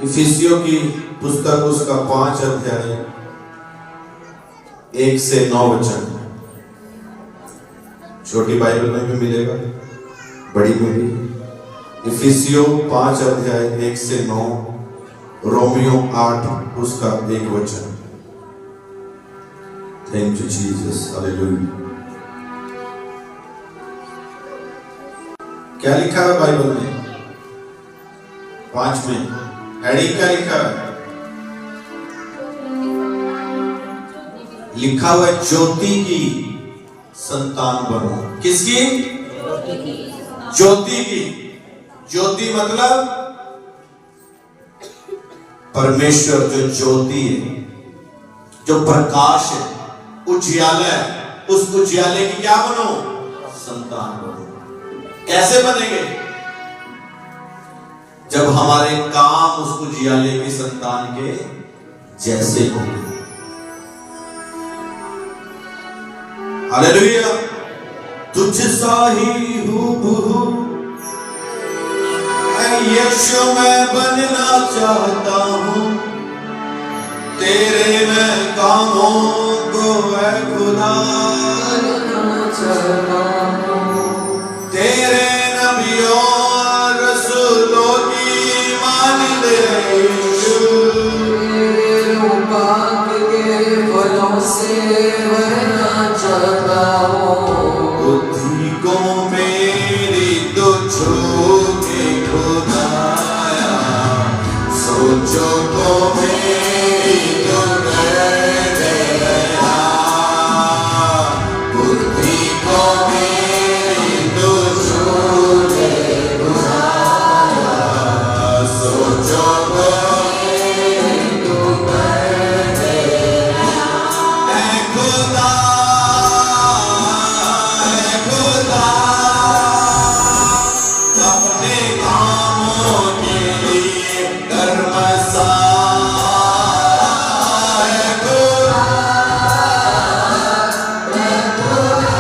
इफिसियों की पुस्तक उसका 5 अध्याय 1 से 9 वचन। छोटी बाइबल में भी मिलेगा, बड़ी में भी। इफिसियों 5 अध्याय 1 से 9, रोमियो 8 उसका 1 वचन। Thank you Jesus, hallelujah. क्या लिखा है बाइबल में? 5 में हेडिंग क्या लिखा है? लिखा हुआ है ज्योति की संतान बनो। किसकी? ज्योति की। ज्योति मतलब परमेश्वर जो ज्योति है, जो प्रकाश है, उजियाला है, उस उजियाले की क्या बनो? संतान बनो। कैसे बनेंगे? जब हमारे काम उस उजियाले की संतान के जैसे होंगे। हालेलुया। तुझ सा ही हूबहू यीशु मैं बनना चाहता हूं, तेरे मैं कामों को है खुदा बनना चाहता हूं, तेरे नबियों रसूलों की मानिंद पाक के फलों से भरना चाहता हूं, बुद्धि को मेरी तो छू के खुदाया, सोचो को मेरी तो कर देना, बुद्धि को मेरी तो छू के खुदाया, सोचो को मेरी तो कर देना। ऐ खुदा, ऐ खुदा, अपने कामों के लिए कर्मसा, ऐ खुदा, ऐ खुदा,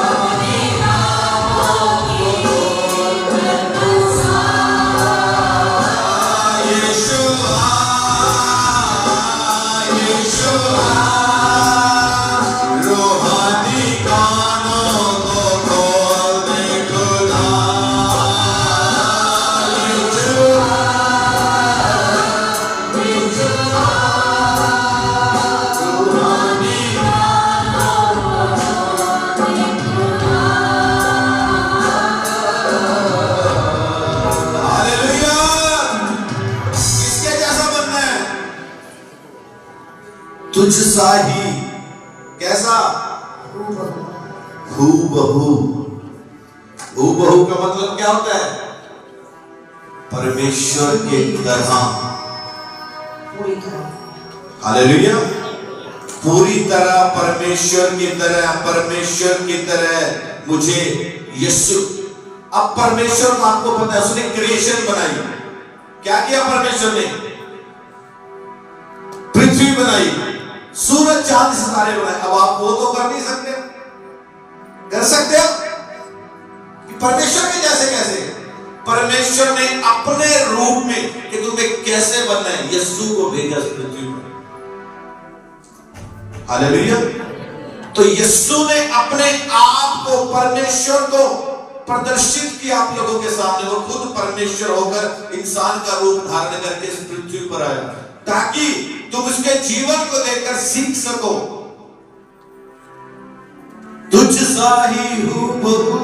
अपने कामों के लिए कर्मसा, यीशुआ, यीशुआ, रूहानी कानों को खोल दे खुदा, यीशुआ, यीशुआ, रूहानी कानों को खोल दे खुदा। हालेलुया। किसके जैसा बनना है? तुझ सा ही। कैसा? हूबहू। हूबहू का मतलब क्या होता है? परमेश्वर के तरह। हालेलुया। पूरी तरह परमेश्वर की तरह, परमेश्वर की तरह मुझे यीशु। अब परमेश्वर को आपको पता है, उसने क्रिएशन बनाई। क्या किया परमेश्वर ने? पृथ्वी बनाई, सूरज चांद सितारे बनाए। अब आप वो तो कर नहीं सकते। कर सकते हो कि परमेश्वर के जैसे कैसे? परमेश्वर ने अपने रूप में कि तुम्हें कैसे बनना है, यीशु को भेजा इस पृथ्वी पर। हालेलुया। तो यीशु ने अपने आप को, परमेश्वर को प्रदर्शित किया आप लोगों के सामने। वो खुद परमेश्वर होकर इंसान का रूप धारण करके इस पृथ्वी पर आया, ताकि तुम उसके जीवन को देखकर सीख सको। तुझ सा ही हूबहू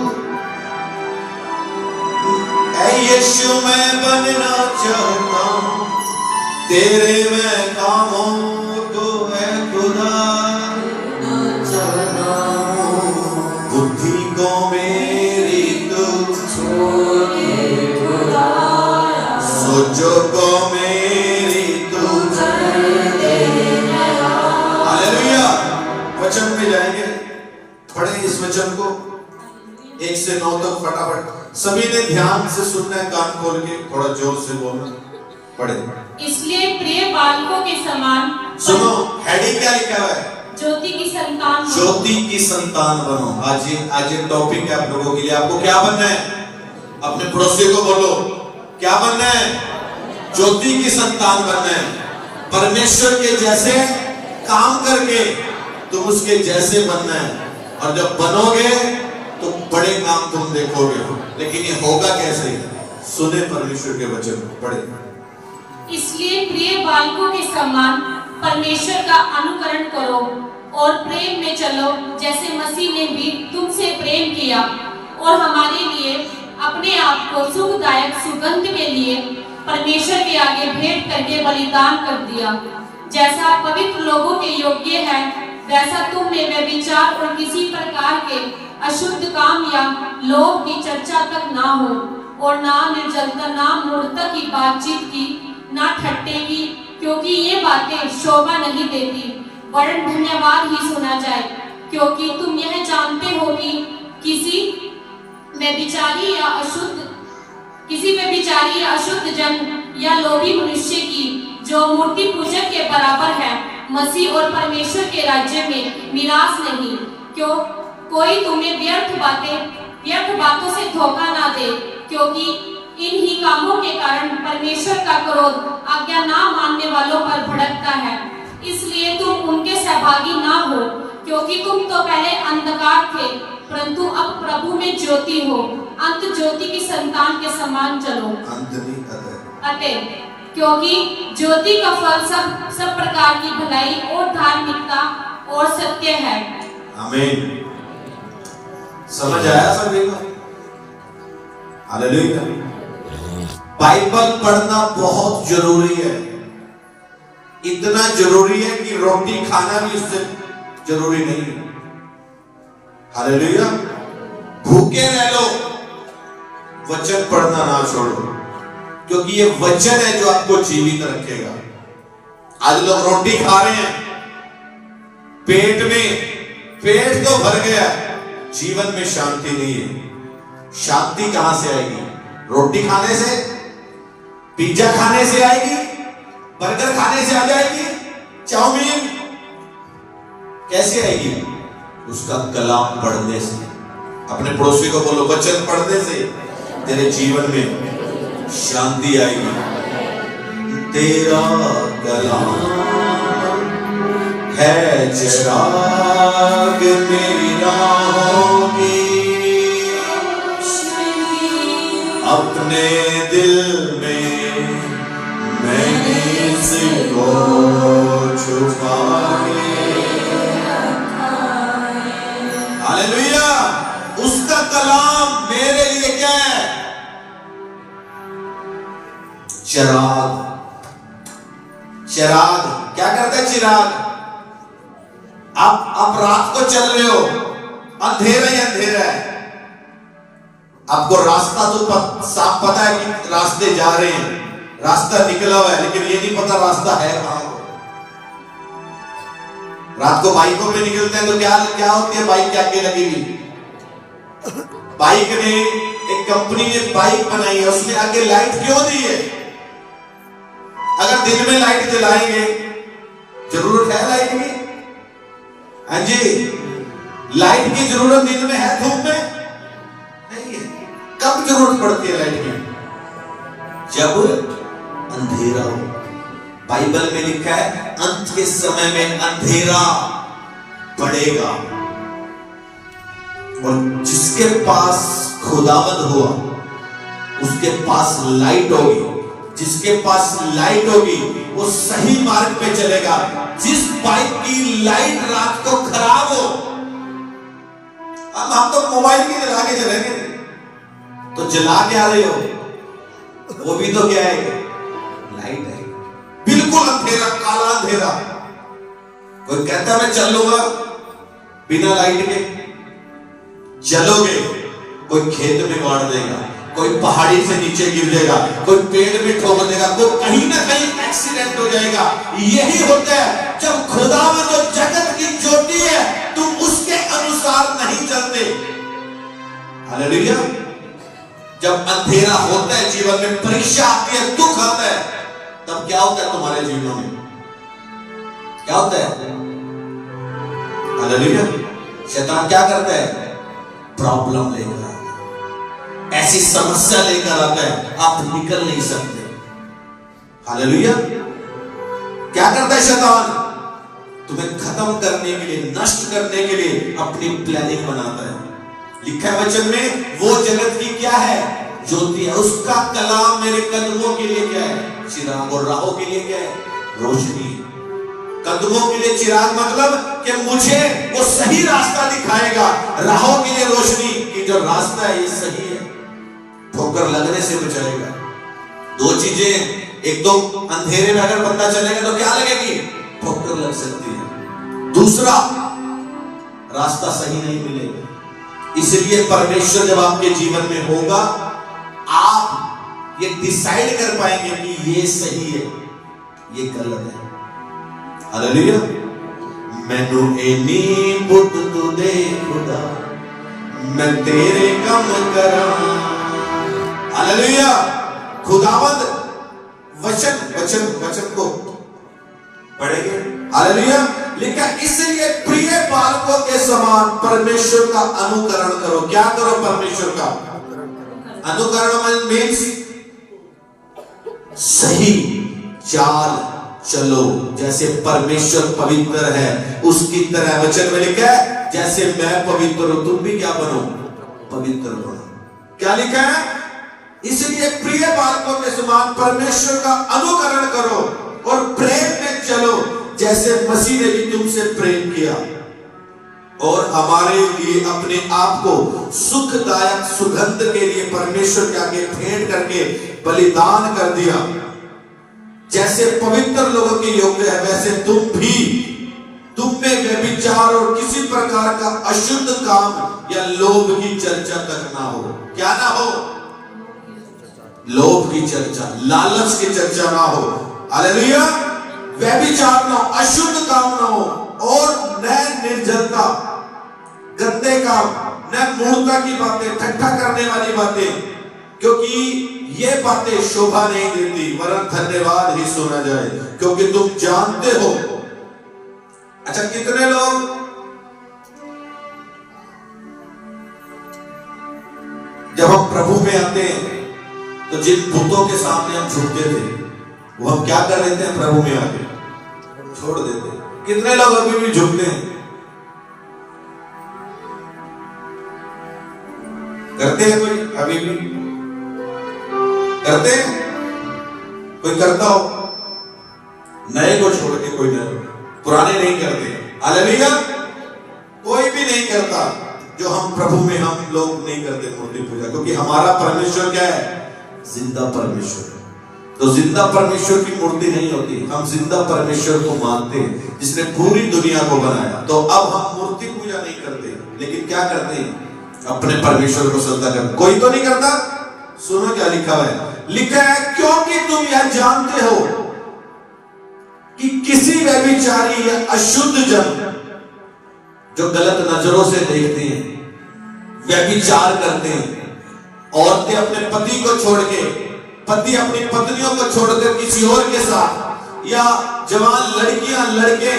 ऐ यीशु मैं बनना चाहता हूं, तेरे मैं कामों को है खुदा बनना चाहता हूं, बुद्धि को मेरी तू छोड़ के खुदाया, सोचो को मेरी तू कर देना। हालेलुया। वचन में जाएंगे, पढ़ें इस वचन को 1 से 9 तक फटाफट। सभी ने ध्यान से सुनना है, कान खोल के, थोड़ा जोर से बोलना। पढ़े। इसलिए प्रिय बालकों के समान सुनो, हेडिंग क्या लिखा हुआ है? ज्योति की संतान बनो। ज्योति की संतान बनो। आज ये टॉपिक है आप लोगों के लिए। आपको क्या बनना है? अपने पड़ोसी को बोलो, क्या बनना है? ज्योति की संतान बनना है। परमेश्वर के जैसे काम करके तुम उसके जैसे बनना है। और जब बनोगे तो बड़े काम तुम देखोगे। लेकिन ये होगा कैसे? सुने परमेश्वर के वचन, पढ़े। इसलिए प्रिय बालकों के समान परमेश्वर का अनुकरण करो और प्रेम में चलो, जैसे मसीह ने भी तुमसे प्रेम किया और हमारे लिए अपने आप को सुखदायक सुगंध के लिए परमेश्वर के आगे भेंट करके बलिदान कर दिया। जैसा पवित्र लोगों के योग्य है, वैसा तुम में व्यभिचार और किसी प्रकार के अशुद्ध काम या लोभ की चर्चा तक ना हो, और ना निर्जलता, ना मूर्खता की बातचीत की, ना ठट्टे की, क्योंकि ये बातें शोभा नहीं देती, वरन धन्यवाद ही सुना जाए। क्योंकि तुम यह जानते हो कि किसी व्यभिचारी या अशुद्ध जन या लोभी मनुष्य की, जो मूर्ति पूजक के बराबर है, मसीह और परमेश्वर के राज्य में मिरास नहीं। क्यों कोई तुम्हें व्यर्थ बातों से धोखा ना दे, क्योंकि इन ही कामों के कारण परमेश्वर का क्रोध आज्ञा ना मानने वालों पर भड़कता है। इसलिए तुम उनके सहभागी ना हो, क्योंकि तुम तो पहले अंधकार थे, परंतु अब प्रभु में ज्योति हो। अंत ज्योति की संतान के समान चलो। अतः क्योंकि ज्योति का फल सब प्रकार की भलाई और धार्मिकता और सत्य है। आमीन। समझ आया सभी को? हालेलुया। बाइबल पढ़ना बहुत जरूरी है। इतना जरूरी है कि रोटी खाना भी उससे जरूरी नहीं है। हालेलुया। भूखे रह लो, वचन पढ़ना ना छोड़ो, क्योंकि ये वचन है जो आपको जीवित रखेगा। आज लोग रोटी खा रहे हैं, पेट तो भर गया, जीवन में शांति नहीं है। शांति कहां से आएगी? रोटी खाने से, पिज्जा खाने से आएगी, बर्गर खाने से आ जाएगी, चाउमीन कैसे आएगी? उसका कलाम पढ़ने से। अपने पड़ोसी को बोलो, वचन पढ़ने से तेरे जीवन में शांति आएगी। तेरा कलाम है चिराग मेरी राहों की, अपने दिल में मैंने इसको छुपा के रखा है। हालेलुया। उसका कलाम मेरे लिए क्या है? चिराग। क्या करता है चिराग? आप रात को चल रहे हो, अंधेरा ही अंधेरा है, आपको रास्ता तो साफ पता है कि रास्ते जा रहे हैं, रास्ता निकला हुआ है, लेकिन ये नहीं पता रास्ता है कहां। रात को बाइकों पे निकलते हैं तो क्या होती है? बाइक क्या आगे लगेगी? बाइक ने, एक कंपनी ने बाइक बनाई है, उसने आगे लाइट क्यों दी है? अगर दिन में लाइट जलाएंगे, जरूरत है लाइट की? हाँ जी, लाइट की जरूरत दिन में है, धूप में नहीं है। कब जरूरत पड़ती है लाइट की? जब अंधेरा हो। बाइबल में लिखा है अंत के समय में अंधेरा पड़ेगा, और जिसके पास खुदावंद हुआ उसके पास लाइट होगी। जिसके पास लाइट होगी वो सही मार्ग पे चलेगा। जिस बाइक की लाइट रात को खराब हो, अब हम तो मोबाइल की जला के चलेंगे, तो जला के आ रहे हो, वो भी तो क्या है? लाइट है। बिल्कुल अंधेरा, काला अंधेरा। कोई कहता मैं चल लूंगा बिना लाइट के, चलोगे, कोई खेत में गाड़ देगा, कोई पहाड़ी से नीचे गिर जाएगा, कोई पेड़ में ठोक देगा, कोई कहीं ना कहीं एक्सीडेंट हो जाएगा। यही होता है जब खुदावंद जो जगत की ज्योति है, तुम उसके अनुसार नहीं चलते। हालेलुया। जब अंधेरा होता है जीवन में, परीक्षा आती है, दुख आता है, तब क्या होता है तुम्हारे जीवन में? क्या होता है? हालेलुया। शैतान क्या करता है? प्रॉब्लम लेकर आता है, ऐसी समस्या लेकर आता है, आप निकल नहीं सकते। हालेलुया। क्या करता है शैतान? तुम्हें खत्म करने के लिए, नष्ट करने के लिए अपनी प्लानिंग बनाता है। लिखा है वचन में, वो जगत की क्या है? ज्योति है। उसका कलाम मेरे कदमों के लिए क्या है? चिराग। और राहों के लिए क्या है? रोशनी। कदमों के लिए चिराग मतलब कि मुझे वो सही रास्ता दिखाएगा, राहों के लिए रोशनी कि जो रास्ता है ये सही है, ठोकर लगने से बचाएगा। दो चीजें, एक तो अंधेरे में अगर पता चलेगा तो क्या लगेगी? ठोकर लग सकती है। दूसरा, रास्ता सही नहीं मिलेगा। इसलिए परमेश्वर जब आपके जीवन में होगा, आप ये डिसाइड कर पाएंगे कि ये सही है, ये गलत है। हालेलुया। मैनू एनी बुद्ध तू दे खुदा, मैं तेरे कम करा। हालेलुया। खुदावंद वचन को पढ़ेंगे। हालेलुया। लिखा, इसलिए प्रिय बालकों के समान परमेश्वर का अनुकरण करो। क्या करो? परमेश्वर का अनुकरण मीन्स सही चाल चलो, जैसे परमेश्वर पवित्र है उसकी तरह। वचन में लिखा है, जैसे मैं पवित्र हूं तुम भी क्या बनो? पवित्र बनो। क्या लिखा है? इसलिए प्रिय बालकों के समान परमेश्वर का अनुकरण करो और प्रेम में चलो, जैसे मसीह ने भी तुमसे प्रेम किया और हमारे लिए अपने आप को सुखदायक सुगंध के लिए परमेश्वर के आगे भेंट करके बलिदान कर दिया। जैसे पवित्र लोगों के योग्य है, वैसे तुम में व्यभिचार और किसी प्रकार का अशुद्ध काम या लोभ की चर्चा तक ना हो। क्या ना हो? लोभ की चर्चा, लालच की चर्चा ना हो। हालेलुया। व्यभिचार ना हो, अशुद्ध काम ना हो, और न निर्जलता, गंदे काम, न मूर्खता की बातें, ठट्ठा करने वाली बातें, क्योंकि ये बातें शोभा नहीं देती, वरन धन्यवाद ही सुना जाए, क्योंकि तुम जानते हो। अच्छा, कितने लोग जब हम प्रभु में आते हैं तो जिन भूतों के सामने हम झुकते थे, वो हम क्या कर लेते हैं? प्रभु में आके छोड़ देते हैं। कितने लोग अभी भी झुकते हैं? करते हैं कोई? अभी भी करते हैं? कोई करता हो? नए को छोड़ के कोई नहीं, पुराने नहीं करते। हालेलुया। कोई भी नहीं करता जो हम प्रभु में हम लोग नहीं करते मूर्ति पूजा, क्योंकि हमारा परमेश्वर क्या है? जिंदा परमेश्वर। तो जिंदा परमेश्वर की मूर्ति नहीं होती, हम जिंदा परमेश्वर को मानते हैं जिसने पूरी दुनिया को बनाया। तो अब हम मूर्ति पूजा नहीं करते, लेकिन क्या करते हैं? अपने परमेश्वर को श्रद्धा करते। कोई तो नहीं करता? सुनो क्या लिखा है। लिखा है, क्योंकि तुम यह जानते हो कि किसी व्यभिचारी या अशुद्ध जन जो गलत नजरों से देखते हैं, व्यभिचार करते हैं, औरतें अपने पति को छोड़ के, पति अपनी पत्नियों को छोड़कर किसी और के साथ, या जवान लड़कियां लड़के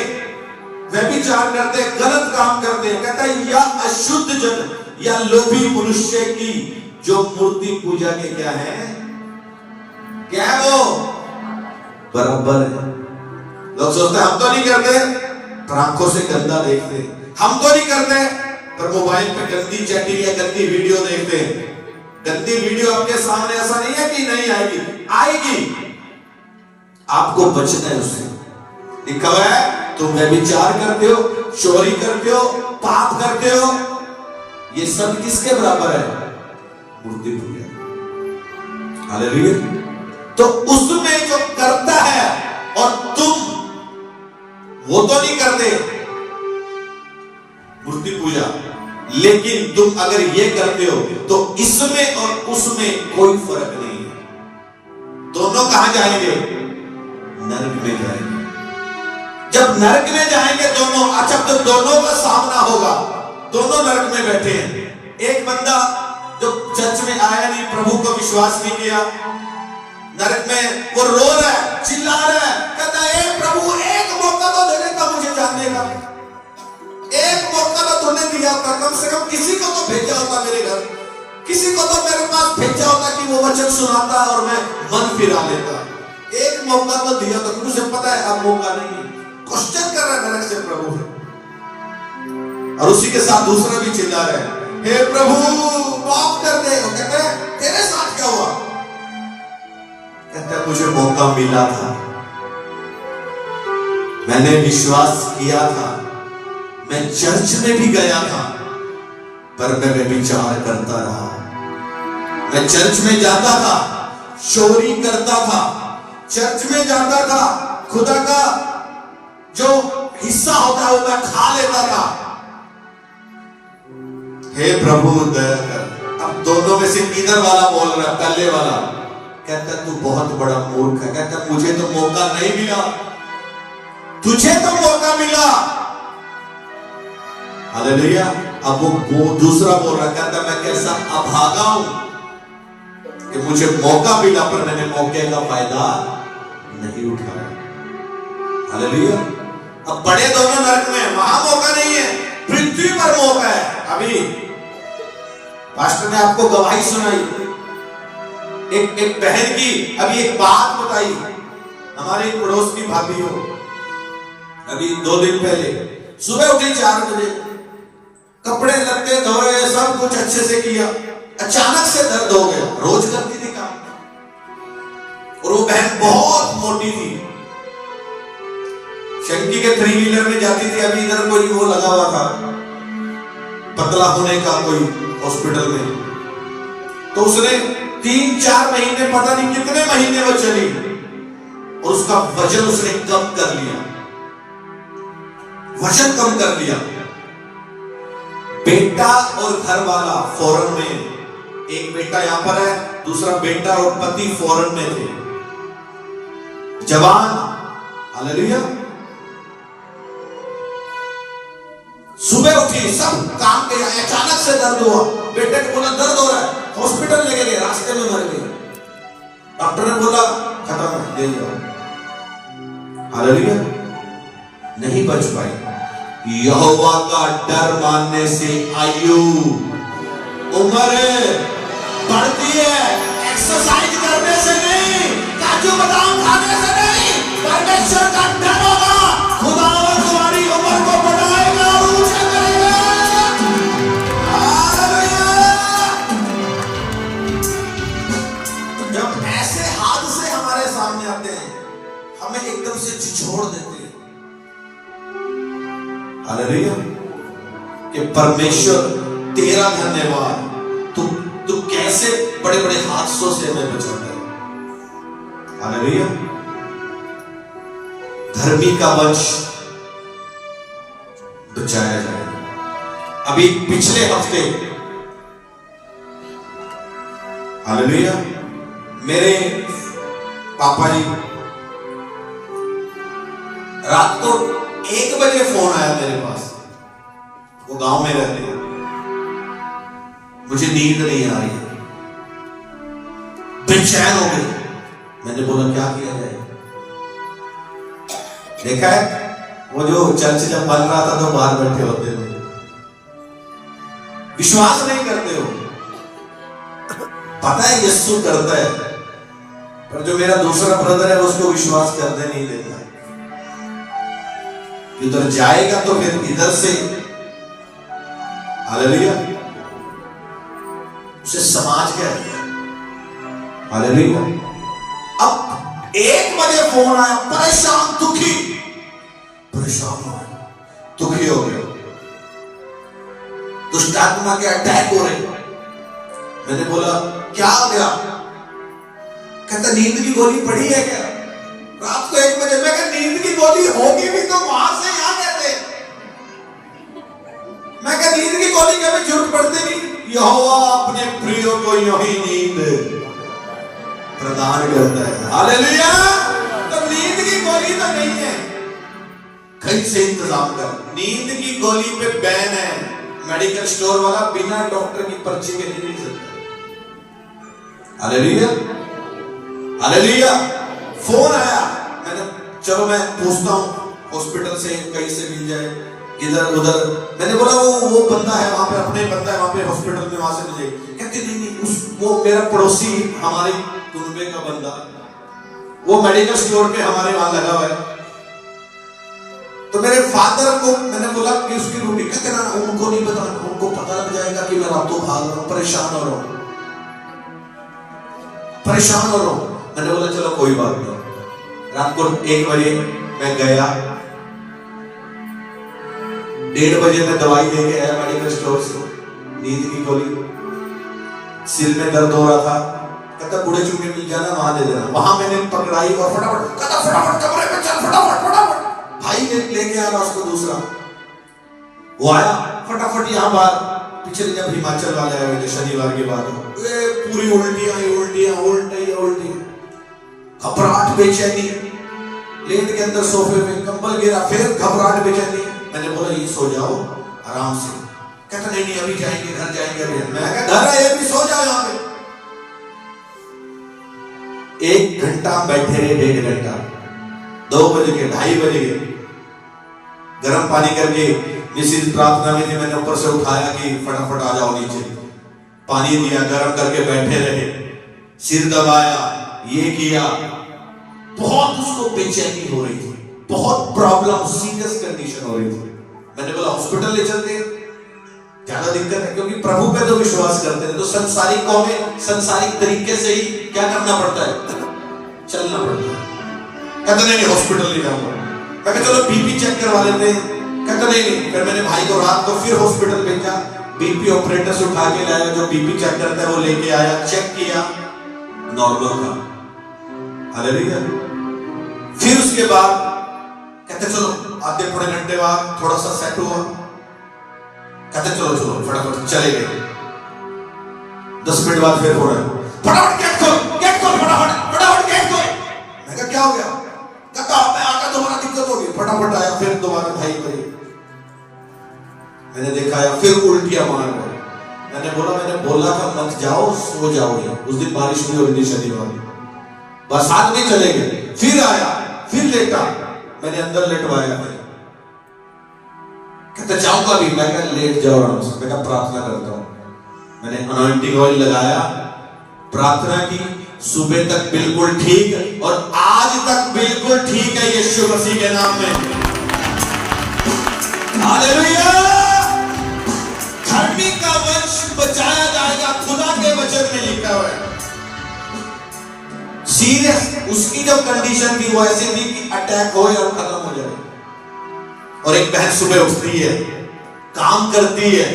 व्यभिचार करते, गलत काम करते, कहता है या अशुद्ध जन या लोभी मनुष्य की जो मूर्ति पूजा के क्या है? क्या है वो? बराबर है। लोग सोचते हैं हम तो नहीं करते, पर आंखों से गंदा देखते। हम तो नहीं करते, पर मोबाइल पे गंदी चैटिंग या गंदी वीडियो देखते हैं। गंदी वीडियो आपके सामने, ऐसा नहीं है कि नहीं आएगी, आएगी। आपको बचना है उससे। लिखा हुआ है, तुम व्यभिचार करते हो, चोरी करते हो, पाप करते हो, ये सब किसके बराबर है? मूर्ति पूजा। हालेलुया। तो उसमें जो करता है और तुम वो तो नहीं करते मूर्ति पूजा, लेकिन तुम अगर ये करते हो तो इसमें और उसमें कोई फर्क नहीं है। दोनों कहां जाएंगे? नरक में जाएंगे। जब नरक में जाएंगे दोनों, अच्छा तो दोनों का सामना होगा, दोनों नरक में बैठे हैं। एक बंदा जो चर्च में आया नहीं, प्रभु को विश्वास नहीं किया, नरक में वो रो रहा है, चिल्ला रहा है, कहता है प्रभु एक मौका तो दे देता मुझे जानने का, एक मौका तो तूने दिया था, कम से कम किसी को तो भेजा होता मेरे घर, किसी किसी को तो मेरे पास भेजा होता कि वो वचन सुनाता और मैं मन फिरा लेता। एक मौका तो दिया, तो मुझे पता है अब मौका नहीं है। क्वेश्चन कर रहा है नरक से प्रभु है, और उसी के साथ दूसरा भी चिल्ला रहा है, हे प्रभु माफ कर दे। वो कहते हैं तेरे साथ क्या हुआ? कहता है मुझे मौका मिला था, मैंने विश्वास किया था, मैं चर्च में भी गया था, पर मैं व्यभिचार करता रहा। मैं चर्च में जाता था, चोरी करता था, चर्च में जाता था, खुदा का जो हिस्सा होता है वो मैं खा लेता था। हे प्रभु दया कर। अब दोनों में से किधर वाला बोल रहा है? पहले वाला कहता तू बहुत बड़ा मूर्ख है। कहता मुझे तो मौका नहीं मिला, तुझे तो मौका मिला। हालेलुया। अब वो दूसरा बोल रहा, कहता मैं कैसा अभागा हूं कि मुझे मौका मिला पर मैंने मौके का फायदा नहीं उठाया। हालेलुया। अब बड़े दोनों नरक में, वहां मौका नहीं है, पृथ्वी पर मौका है। अभी पास्टर ने आपको गवाही सुनाई, एक बहन की अभी एक बात बताई। हमारे पड़ोस की भाभी हो, अभी 2 दिन पहले सुबह उठी 4 बजे, कपड़े लत्ते धोए, सब कुछ अच्छे से किया, अचानक से दर्द हो गया। रोज करती थी काम, और वो बहन बहुत मोटी थी, शंकी के 3 व्हीलर में जाती थी। अभी इधर कोई वो लगा हुआ था पतला होने का कोई हॉस्पिटल में, तो उसने 3-4 महीने, पता नहीं कितने महीने वो चली, और उसका वजन उसने कम कर लिया, वजन कम कर लिया। बेटा और घर वाला फॉरेन में, एक बेटा यहां पर है, दूसरा बेटा और पति फॉरेन में थे, जवान। हालेलुया। सुबह उठी, सब काम किया, अचानक से दर्द हुआ। बेटे को बोला दर्द हो रहा है, हॉस्पिटल लेके गए, रास्ते में मर गए। डॉक्टर ने बोला खत्म है, ले जाओ। हालेलुया। नहीं बच पाई। यहोवा का डर मानने से आयु, उम्र बढ़ती है, एक्सरसाइज करने से नहीं, काजू बादाम खाने से नहीं, परमेश्वर का डर होगा, खुदावन तुम्हारी उम्र को बढ़ाएगा और ऊंचा करेगा। जब ऐसे हादसे हमारे सामने आते हैं, हमें एकदम से झिझोड़ देते हैं। हालेलुया। कि परमेश्वर तेरा धन्यवाद, तू कैसे बड़े बड़े हादसों से हमें बचाता है। हालेलुया। धर्मी का वंश बचाया जाए। अभी पिछले हफ्ते, हालेलुया, मेरे पापा जी रात को 1 बजे फोन आया मेरे पास, वो गांव में रहते हैं, मुझे नींद नहीं आ रही है, बेचैन हो गई। मैंने बोला क्या किया जाए? देखा है वो जो चर्च जब बन रहा था तो बाहर बैठे होते थे, विश्वास नहीं करते हो। पता है यीशु करता है, पर जो मेरा दूसरा ब्रदर है उसको विश्वास करने नहीं देता। इधर जाएगा तो फिर इधर से, हालेलुया, उसे समाज कहते हैं। हालेलुया। अब 1 बजे फोन आया, परेशान, परेशान हो गए, दुखी हो गए, दुष्ट आत्मा के अटैक हो रहे। मैंने बोला क्या हो गया? कहता नींद की गोली पड़ी है क्या? रात को 1 बजे। मैं कहा नींद की गोली होगी भी तो वहां से यहां कहते। मैं कहा नींद की गोली कभी जरूरत पड़ती नहीं। यहोवा अपने प्रियो को यही नींद प्रदान करता है। हालेलुया। तो नींद की गोली तो नहीं है, कहीं से इंतजाम कर। नींद की गोली पे बैन है, मेडिकल स्टोर वाला बिना डॉक्टर की पर्ची के नहीं मिल सकता। हालेलुया। हालेलुया। फोन आया, मैंने चलो मैं पूछता हूं हॉस्पिटल से कहीं से मिल जाए। इधर उधर। मैंने बोला वो बंदा है वहां पे, अपने बंदा है वहां पे हॉस्पिटल में, वहां से मुझे कहते नहीं नहीं उस वो मेरा पड़ोसी हमारे कुनबे का बंदा, वो मेडिकल स्टोर पे हमारे वहां लगा हुआ है। तो मेरे फादर को मैंने बोला कि उसकी ड्यूटी, कहते ना उनको नहीं पता, उनको पता लग जाएगा कि मैं रातों भाग रहा हूं, परेशान हो रहा हूं, परेशान हो रहा हूं। मैंने बोला चलो कोई बात नहीं। रात को 1 बजे मैं गया, 1:30 बजे मैं दवाई लेके आया मेडिकल स्टोर से, नींद की गोली, सिर में दर्द हो रहा था। कहता बूढ़े चुके मिल जाना वहां दे देना। वहां मैंने पकड़ाई और फटाफट कहता फटाफट कमरे में चल, फटाफट फटाफट। भाई ने लेके आया उसको दूसरा, वो आया फटाफट यहाँ बाहर। पिछले जब हिमाचल वाले आए थे शनिवार के बाद, पूरी उल्टियां उल्टियां उल्टियां उल्टियां, घबराहट बेचैनी, लेट के अंदर सोफे में कंबल गिरा, फिर घबराहट बेचैनी। मैंने बोला ये सो जाओ आराम से। कहता नहीं नहीं अभी जाएंगे, घर जाएंगे अभी। मैं कहा घर है, ये भी सो जाओ यहाँ पे। 1 घंटा बैठे रहे, 1.5 घंटा, 2 बजे के 2:30 बजे के गर्म पानी करके मिसिज प्रार्थना में थी, मैंने ऊपर से उठाया कि फटाफट आ जाओ नीचे, पानी दिया, गर्म करके बैठे रहे, सिर दबाया, ये किया। बहुत उसको बेचैनी हो रही थी, बहुत प्रॉब्लम, सीरियस कंडीशन हो रही थी। मैंने बोला हॉस्पिटल ले चलते, ज्यादा दिक्कत है, क्योंकि प्रभु पे तो विश्वास करते हैं, तो संसारिक कौमें संसारिक तरीके से ही क्या करना पड़ता है, चलना पड़ता है। कहते नहीं हॉस्पिटल ले जाऊंगा। मैं कहता चलो बीपी चेक करवा लेते हैं। कहता नहीं। फिर मैंने भाई को रात को फिर हॉस्पिटल भेजा, बीपी ऑपरेटर से उठा के लाया, जो बीपी चेक करता है वो लेके आया, चेक किया, नॉर्मल था। हालेलुया। फिर उसके बाद कहते चलो आधे पौने घंटे बाद थोड़ा सा सेट हुआ, कहते चलो चलो फटाफट चले गए। 10 मिनट बाद फिर हो रहा है, फटाफट गेट खोल फटाफट फटाफट गेट खोल। मैं कहा क्या हो गया? कहता मैं आका दोबारा दिक्कत हो गई। फटाफट आया, फिर दोबारा 2:30 बजे मैंने देखा आया, फिर उल्टियां मार रहा। मैंने बोला था मत जाओ, सो जाओ। उस दिन बारिश भी हो रही थी, शनिवार बरसात में चले गए। फिर आया, फिर लेटा, मैंने अंदर लेटवाया। कहता जाऊंगा भी। मैं कहा लेट जाओ आराम से। मैं कहा प्रार्थना करता हूं। मैंने अनॉइंटिंग ऑयल लगाया, प्रार्थना की, सुबह तक बिल्कुल ठीक, और आज तक बिल्कुल ठीक है यीशु मसीह के नाम में। हालेलुया। धर्मी का वंश बचाया जाएगा, खुदा के वचन में लिखा हुआ है। सीरियस उसकी जो कंडीशन थी वो ऐसी थी कि अटैक होए और खत्म हो जाए। और एक बहन सुबह उठती है, काम करती है,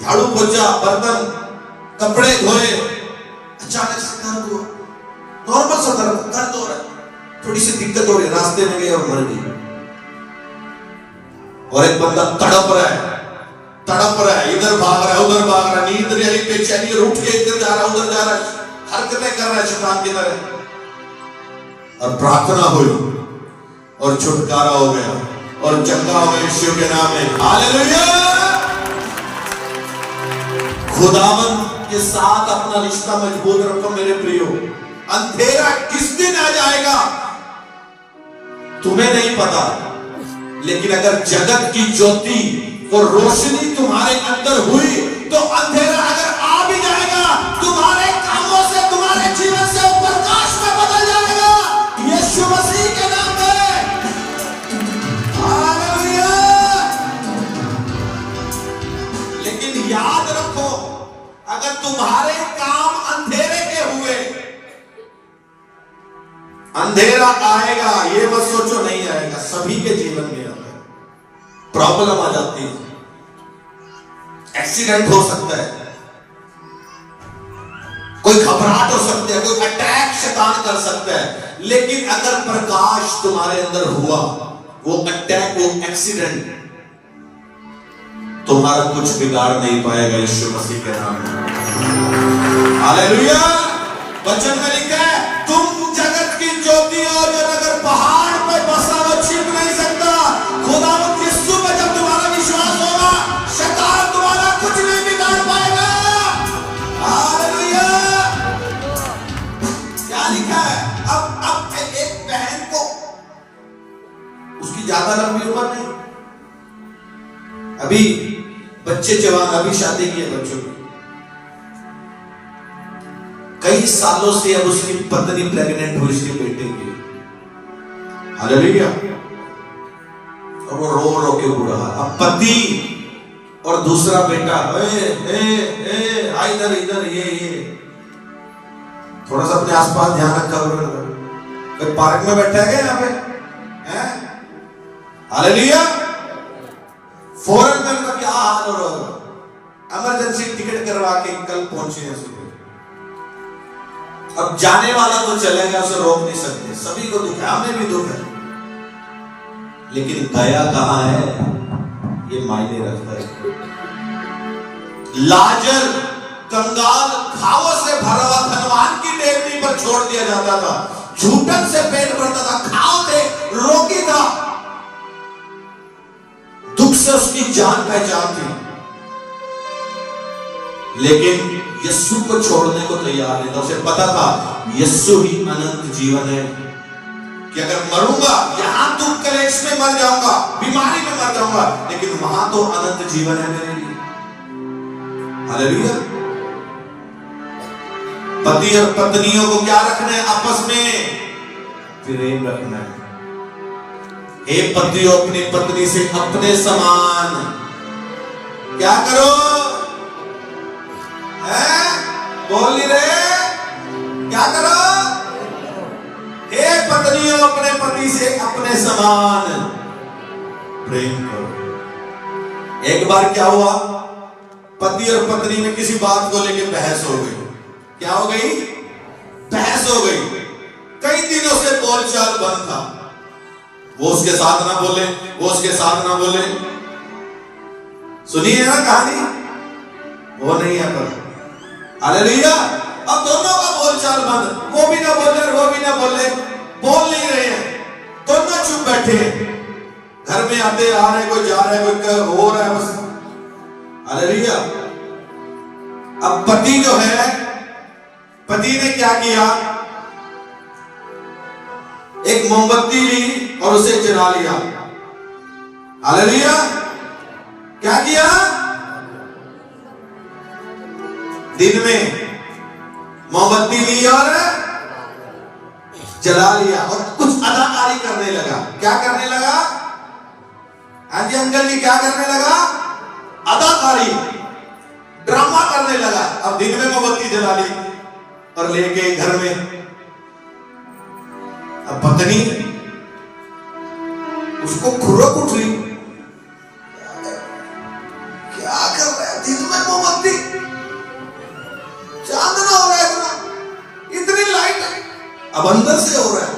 झाड़ू पोछा, बर्तन, कपड़े धोए, अचानक से दर्द हुआ, नॉर्मल सा दर्द हो रहा है, थोड़ी सी दिक्कत हो रही है, रास्ते में गई और मर गई। और एक बंदा तड़प रहा है, इधर भाग रहा है, उधर भाग रहा है, नींद नहीं, बेचैनी, उठ के इधर जा रहा है, उधर जा रहा है, हरकतें कर रहा है शैतान की तरह। और प्रार्थना हुई और छुटकारा हो गया और चंगा हो गया यीशु के नाम में। हालेलुया। खुदावन के साथ अपना रिश्ता मजबूत रखो मेरे प्रियो। अंधेरा किस दिन आ जाएगा तुम्हें नहीं पता, लेकिन अगर जगत की ज्योति और रोशनी तुम्हारे अंदर हुई तो अंधेरा अगर आ भी जाएगा, तुम्हारे कामों से, तुम्हारे जीवन से प्रकाश में बदल जाएगा यीशु मसीह के नाम में। हालेलुया। लेकिन याद रखो, अगर तुम्हारे काम अंधेरे के हुए, अंधेरा आएगा, ये मत सोचो नहीं आएगा, सभी के जीवन में आता है, प्रॉब्लम आ जाती है, एक्सीडेंट हो सकता है, कोई घबराहट हो सकती है, कोई अटैक शैतान कर सकता है। लेकिन अगर प्रकाश तुम्हारे अंदर हुआ, वो अटैक, वो एक्सीडेंट तुम्हारा कुछ बिगाड़ नहीं पाएगा यीशु मसीह के नाम में। हालेलुया। वचन में लिखा है, तुम जगत की ज्योति हो, जो अगर पहाड़ पर बसा वो छिप नहीं सकता। खुदावंद यीशु पे जब तुम्हारा विश्वास होगा, शैतान तुम्हारा कुछ नहीं बिगाड़ पाएगा। हालेलुया। क्या लिखा है? अब एक बहन को, उसकी ज्यादा लंबी उम्र नहीं, अभी बच्चे जवान, अभी शादी की है बच्चों की, कई सालों से अब उसकी पत्नी प्रेग्नेंट हुई उसके बेटे की, हालेलुया, और वो रो रो के बुरा। अब पति और दूसरा बेटा, इधर इधर, ये थोड़ा सा अपने आसपास ध्यान रखा करो। कोई पार्क में बैठा है क्या यहाँ पे? हैं? हालेलुया। फौरन में उनका क्या हाल हो रहा होगा? इमरजेंसी टिकट करवा के कल पहुंचे हैं सुबह। अब जाने वाला तो चलेगा, उसे रोक नहीं सकते, सभी को दुख है, हमें भी दुख है, लेकिन गया कहां है ये मायने रखता है। लाजर कंगाल घावों से भरा हुआ धनवान की टेबली पर छोड़ दिया जाता था, झूठन से पेट भरता था, घाव थे, रोगी था, दुख से उसकी जान पहचान थी, लेकिन यीशु को छोड़ने को तैयार नहीं था। उसे पता था यीशु ही अनंत जीवन है, कि अगर मरूंगा यहां दुख कलेश में मर जाऊंगा, बीमारी में मर जाऊंगा, लेकिन वहां तो अनंत जीवन है मेरे लिए। हालेलुया। पति और पत्नियों को क्या रखना है? आपस में प्रेम रखना है। हे पतियों, अपनी पत्नी से अपने समान क्या करो? बोल नहीं रहे? क्या करो? हे पत्नियों, अपने पति से अपने समान प्रेम करो। एक बार क्या हुआ, पति और पत्नी में किसी बात को लेकर बहस हो गई। क्या हो गई? बहस हो गई। कई दिनों से बोलचाल बंद था, वो उसके साथ ना बोले, वो उसके साथ ना बोले। सुनिए ना कहानी, वो नहीं है पर हालेलुया। अब दोनों का बोलचाल बंद, वो भी ना बोले और वो भी ना बोले, बोल नहीं रहे हैं, दोनों चुप बैठे हैं। घर में आते आ रहे, कोई जा रहा है, कोई हो रहा है बस। हालेलुया। अब पति जो है, पति ने क्या किया? एक मोमबत्ती ली और उसे जला लिया। हालेलुया। क्या किया? दिन में मोमबत्ती ली और जला लिया और कुछ अदाकारी करने लगा। क्या करने लगा? हाँ जी अंकल जी, क्या करने लगा? अदाकारी, ड्रामा करने लगा। अब दिन में मोमबत्ती जला ली और लेके घर में, अब पत्नी उसको खुरक उठ रही, क्या कर रहा है? दिन में मोमबत्ती, चांदना हो रहा है, इतनी लाइट है। अब अंदर से हो रहा है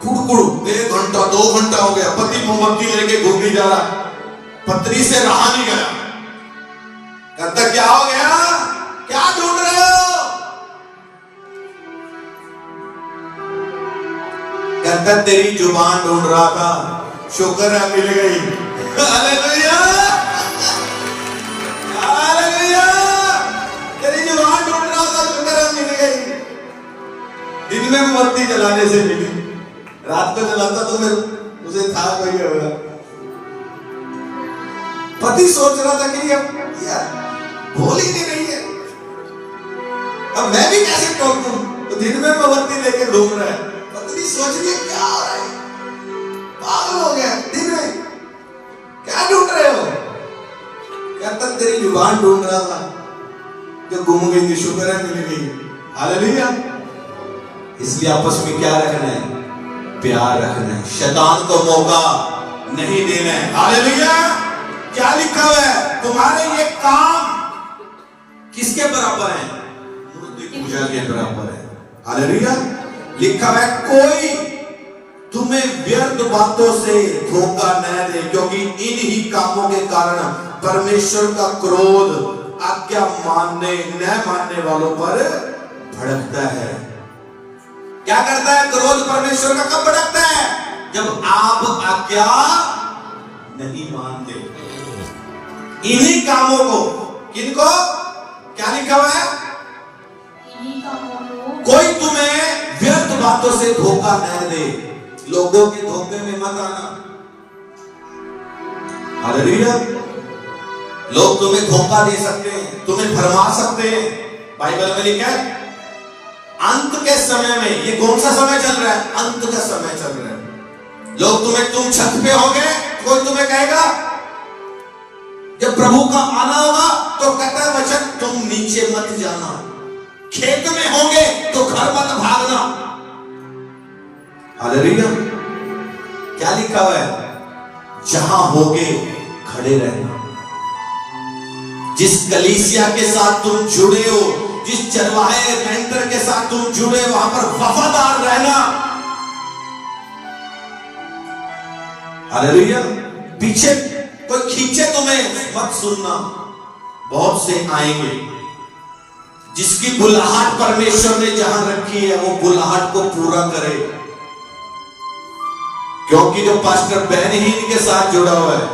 कुड़कुड़, 1 घंटा 2 घंटा हो गया, पति मोमबत्ती लेके घूमने जा रहा, पत्नी से रहा नहीं गया। कहता क्या हो गया? क्या ढूंढ रहे हो? कहता तेरी जुबान ढूंढ रहा था, शुक्र है मिल गई। Hallelujah, hallelujah. तेरी जुबान ढूंढ रहा था, शुक्र है मिल गई। दिन में मोमबत्ती जलाने से मिली, रात को जलाता तो फिर उसे था कोई होगा। पति सोच रहा था कि अब यार बोल ही नहीं रही है, अब मैं भी कैसे टोकूं? तो दिन में मोमबत्ती लेके घूम रहा है। पत्नी सोच रही है क्या हो रहा है, पागल हो गया, दिन में क्या ढूंढ रहे हो? कहता तेरी जुबान ढूंढ रहा था जो गुम गई थी, शुक्र है मिल गई। हालेलुया। इसलिए आपस में क्या रखना है? प्यार रखना है, शैतान को मौका नहीं देना है। हालेलुया। क्या लिखा हुआ है? तुम्हारे ये काम किसके बराबर है? मूर्ति पूजा के बराबर है। हालेलुया। लिखा है कोई तुम्हें व्यर्थ बातों से धोखा न दे, क्योंकि इन ही कामों के कारण परमेश्वर का क्रोध आज्ञा मानने न मानने वालों पर भड़कता है। क्या करता है? क्रोध परमेश्वर का कब भड़कता है? जब आप आज्ञा नहीं मानते। इन्हीं कामों को, किनको? क्या लिखा हुआ है? इन्हीं कामों को कोई तुम्हें व्यर्थ बातों से धोखा न दे। लोगों के धोखे में मत आना। हालेलुया। लोग तुम्हें धोखा दे सकते हैं, तुम्हें भरमा सकते हैं। बाइबल में लिखा है अंत के समय में, ये कौन सा समय चल रहा है? अंत का समय चल रहा है। लोग तुम्हें, तुम छत पे होगे, कोई तुम्हें कहेगा, जब प्रभु का आना होगा तो कहता है वचन, तुम नीचे मत जाना, खेत में होंगे तो घर मत भागना। हालेलुया। क्या लिखा हुआ है? जहां होगे खड़े रहना। जिस कलीसिया के साथ तुम जुड़े हो, जिस चरवाहे मेंटर के साथ तुम जुड़े हो, वहां पर वफादार रहना। हालेलुया। पीछे कोई खींचे तुम्हें मत सुनना। बहुत से आएंगे जिसकी बुलाहट परमेश्वर ने जहां रखी है, वो बुलाहट को पूरा करे। क्योंकि जो पास्टर बहनहीन के साथ जुड़ा हुआ है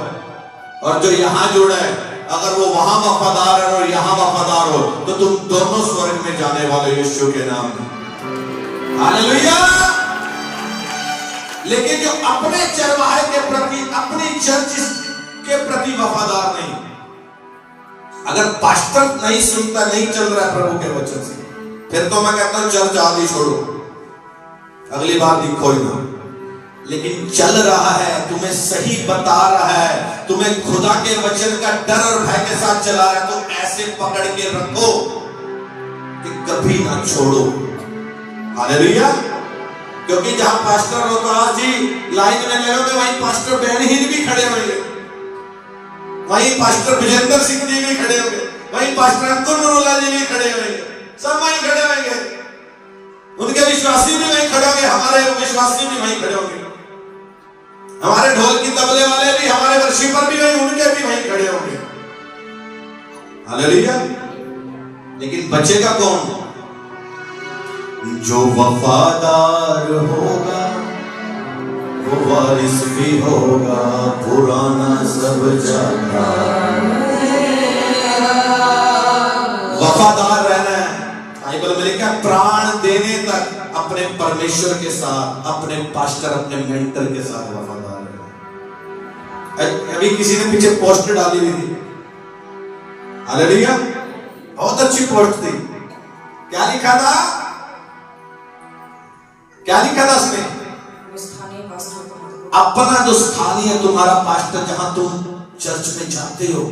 और जो यहां जुड़ा है, अगर वो वहां वफादार है और यहां वफादार हो, तो तुम दोनों स्वर्ग में जाने वाले यीशु के नाम में। हालेलुया। लेकिन जो अपने चरवाहे के प्रति, अपनी चर्च के प्रति वफादार नहीं, अगर पास्टर नहीं सुनता, नहीं चल रहा है प्रभु के वचन से, फिर तो मैं कहता हूं चर्च आदि छोड़ो, अगली बार दिखो ही ना। लेकिन चल रहा है, तुम्हें सही बता रहा है, तुम्हें खुदा के वचन का डर और भय के साथ चला रहा है, तो ऐसे पकड़ के रखो कि कभी ना छोड़ो। हालेलुया। क्योंकि जहां पास्टर रोतास जी लाइन में लगे होंगे, वहीं पास्टर बहनहीन भी खड़े होंगे, वहीं पास्टर विजेंद्र सिंह जी भी खड़े होंगे, वहीं पास्टर अंकुर नरूला जी भी खड़े होंगे, सब वहीं खड़े होंगे। उनके विश्वासी भी वहीं खड़े होंगे, हमारे विश्वासी भी वहीं खड़े होंगे, हमारे ढोल की तबले वाले भी, हमारे वर्शिपर भी वहीं, उनके भी वहीं खड़े होंगे। हालेलुया। लेकिन बचेगा कौन? जो वफादार होगा वो वारिस भी होगा, पुराना सब जाता। वफादार रहना है। बाइबल में लिखा है प्राण देने तक अपने परमेश्वर के साथ, अपने पास्टर, अपने मेंटर के साथ वफादार रहना। अभी किसी ने पीछे पोस्ट डाली हुई थी, हालेलुया, बहुत अच्छी पोस्ट थी। क्या लिखा था? क्या लिखा था उसमें? अपना जो स्थानीय तुम्हारा पास्टर, जहां तुम चर्च में जाते हो,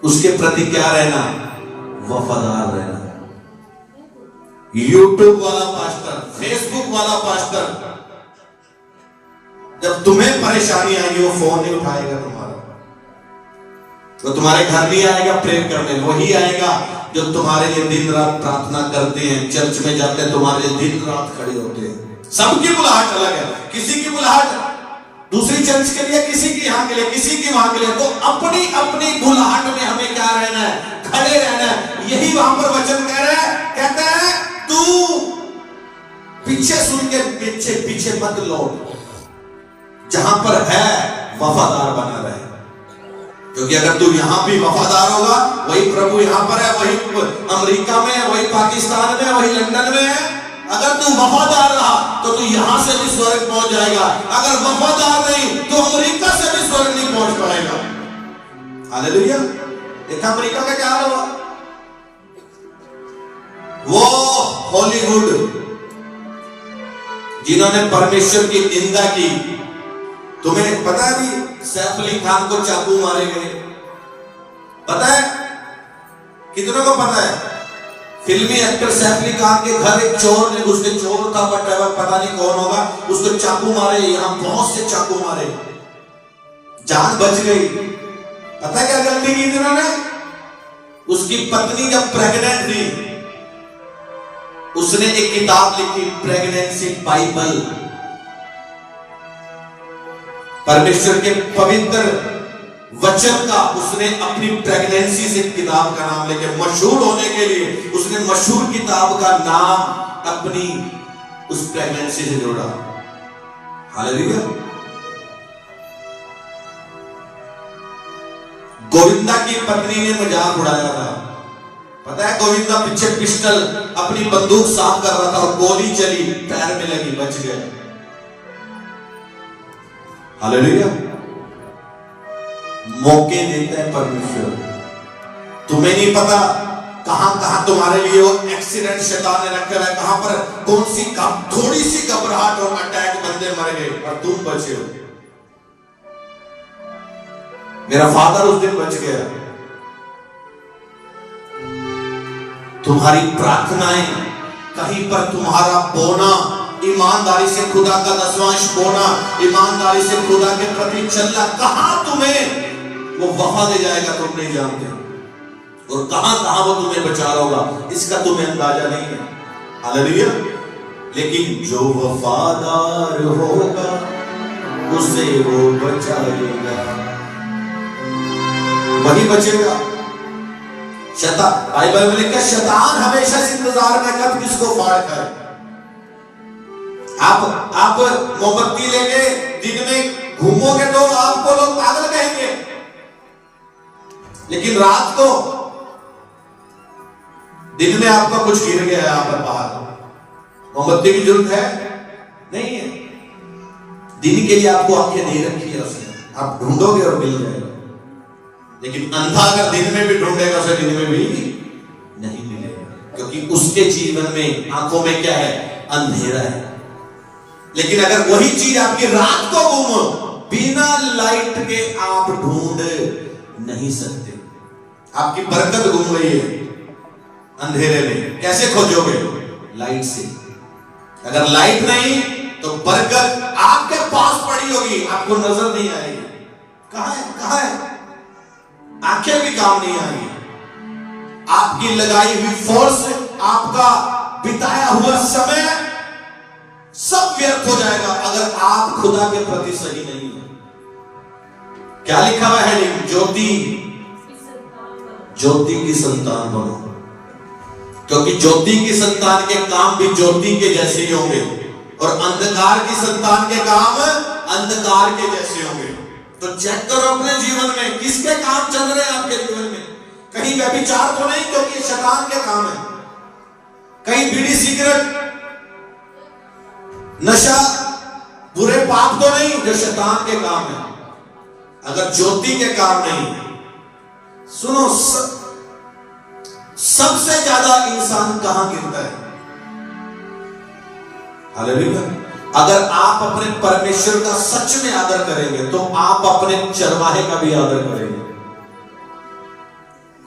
उसके प्रति क्या रहना? वफादार रहना। यूट्यूब वाला पास्टर, फेसबुक वाला पास्टर, जब तुम्हें परेशानी आएगी, वो फोन नहीं उठाएगा तुम्हारा, वो तुम्हारे घर नहीं आएगा प्रेयर करने, वही आएगा जो तुम्हारे लिए दिन रात प्रार्थना करते हैं, चर्च में जाते हैं, तुम्हारे लिए दिन रात खड़े होते हैं। सबकी बुलाहट अलग है, किसी की बुलाहट दूसरी चर्च के लिए, किसी की यहाँ के लिए, किसी की वहां के लिए। तो अपनी अपनी बुलाहट में हमें क्या रहना है? खड़े रहना है। यही वहां पर वचन कह रहा है, कहता है तू पीछे सुन के पीछे पीछे मत लौट, जहां पर है वफादार बना रहे। क्योंकि अगर तू यहां भी वफादार होगा, वही प्रभु यहां पर है, वही अमेरिका में है, वही पाकिस्तान में है, वही लंदन में है। अगर तू वफादार रहा तो तू यहां से भी स्वर्ग पहुंच जाएगा। अगर वफादार नहीं तो अमेरिका से भी स्वर्ग नहीं पहुंच पाएगा। हालेलुया। देखा अमेरिका का क्या हाल हुआ? वो हॉलीवुड जिन्होंने परमेश्वर की निंदा की, तुम्हें पता है भी सैफ अली खान को चाकू मारे गए, पता है? कितनों को पता है? फिल्मी एक्टर सैफ अली खान के घर एक चोर ने, उसके चोर था बट पता नहीं कौन होगा, उसको चाकू मारे, यहां बहुत से चाकू मारे, जान बच गई। पता क्या गलती की इन्होंने? उसकी पत्नी जब प्रेग्नेंट थी, उसने एक किताब लिखी, प्रेगनेंसी बाइबल। परमेश्वर के पवित्र वचन का उसने अपनी प्रेगनेंसी से किताब का नाम लेके मशहूर होने के लिए उसने मशहूर किताब का नाम अपनी उस प्रेगनेंसी से जोड़ा। हालेलुया। गोविंदा की पत्नी ने मजाक उड़ाया था, पता है? गोविंदा पीछे पिस्टल अपनी बंदूक साफ कर रहा था और गोली चली, पैर में लगी, बच गया। हालेलुया। मौके देता है परमेश्वर। तुम्हें नहीं पता कहां कहां तुम्हारे लिए वो एक्सीडेंट शैतान ने रखा है, कहां पर कौन सी थोड़ी सी घबराहट और अटैक बंदे मर गए और तुम बचे हो। मेरा फादर उस दिन बच गया। तुम्हारी प्रार्थनाएं, कहीं पर तुम्हारा बोना, ईमानदारी से खुदा का दसवांश बोना, ईमानदारी से खुदा के प्रति चलना, कहां तुम्हें वो वफा दे जाएगा तुम नहीं जानते, और कहां कहां वो तुम्हें बचा होगा इसका तुम्हें अंदाजा नहीं है। हालेलुया। लेकिन जो वफादार होगा उसे वो बचाएगा, वही बचेगा। शैतान, बाइबल में लिखा, शैतान हमेशा इस इंतजार में कब किसको फाड़ खाए। आप मोमबत्ती लेके दिन में घूमोगे तो आपको लोग पागल कहेंगे, लेकिन रात को दिन में आपका कुछ गिर गया यहाँ पर बाहर, मोमबत्ती की जरूरत है नहीं है। दिन के लिए आपको आंखें दे रखी है उसने, आप ढूंढोगे और मिल जाएगा। लेकिन अंधा अगर दिन में भी ढूंढेगा उसे दिन में भी नहीं मिलेगा, क्योंकि उसके जीवन में आंखों में क्या है, अंधेरा है। लेकिन अगर वही चीज आपकी रात को गुम हो, बिना लाइट के आप ढूंढ नहीं सकते। आपकी बरकत गुम गई है अंधेरे में, कैसे खोजोगे? लाइट से। अगर लाइट नहीं तो बरकत आपके पास पड़ी होगी, आपको नजर नहीं आएगी। कहां है, कहां है? आंखें भी काम नहीं आएगी। आपकी लगाई हुई फोर्स, आपका बिताया हुआ समय सब व्यर्थ हो जाएगा अगर आप खुदा के प्रति सही नहीं है। क्या लिखा हुआ है? ज्योति की संतान बनो, क्योंकि ज्योति की संतान के काम भी ज्योति के जैसे ही होंगे, और अंधकार की संतान के काम अंधकार के जैसे होंगे। तो चेक करो अपने जीवन में किसके काम चल रहे हैं आपके जीवन में। कहीं व्यभिचार तो नहीं, क्योंकि शैतान के काम है। कहीं बीड़ी सिगरेट नशा बुरे पाप तो नहीं जो शैतान के काम है। अगर ज्योति के काम नहीं, सुनो, सबसे ज्यादा इंसान कहां गिरता है? हालेलुया। अगर आप अपने परमेश्वर का सच में आदर करेंगे तो आप अपने चरवाहे का भी आदर करेंगे।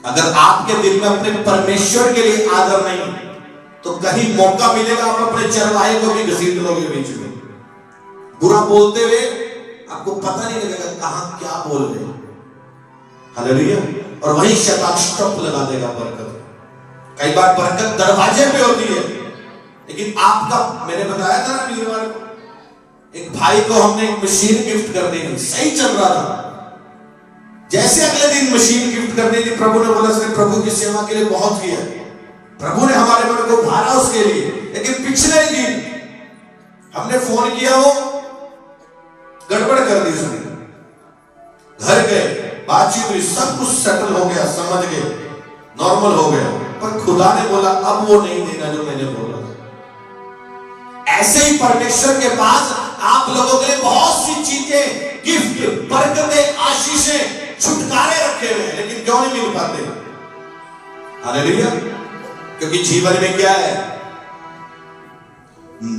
अगर आपके दिल में अपने परमेश्वर के लिए आदर नहीं, तो कहीं मौका मिलेगा आप अपने चरवाहे को भी घसीट लोगे बीच में। बुरा बोलते हुए आपको पता नहीं लगेगा कहां क्या बोल रहे। हालेलुया। और वही शैतान स्टॉप लगा देगा बरकत। कई बार बरकत दरवाजे पे होती है, लेकिन आपका, मैंने बताया था ना वीरवार को, एक भाई को हमने एक मशीन गिफ्ट कर दी, सही चल रहा था। जैसे अगले दिन मशीन गिफ्ट करनी थी, प्रभु ने बोला इसने प्रभु की सेवा के लिए बहुत किया, प्रभु ने हमारे मन को भारा उसके लिए। लेकिन पिछले दिन हमने फोन किया, वो गड़बड़ कर दी उसने। घर गए, बातचीत हुई, सब कुछ सेटल हो गया, समझ गए, नॉर्मल हो गया, पर खुदा ने बोला अब वो नहीं देना जो मैंने बोला। ऐसे ही परमेश्वर के पास आप लोगों के लिए बहुत सी चीजें, गिफ्ट, बरकतें, आशीषें, छुटकारे रखे हुए हैं, लेकिन क्यों नहीं मिल पाते? हालेलुया। क्योंकि जीवन में क्या है?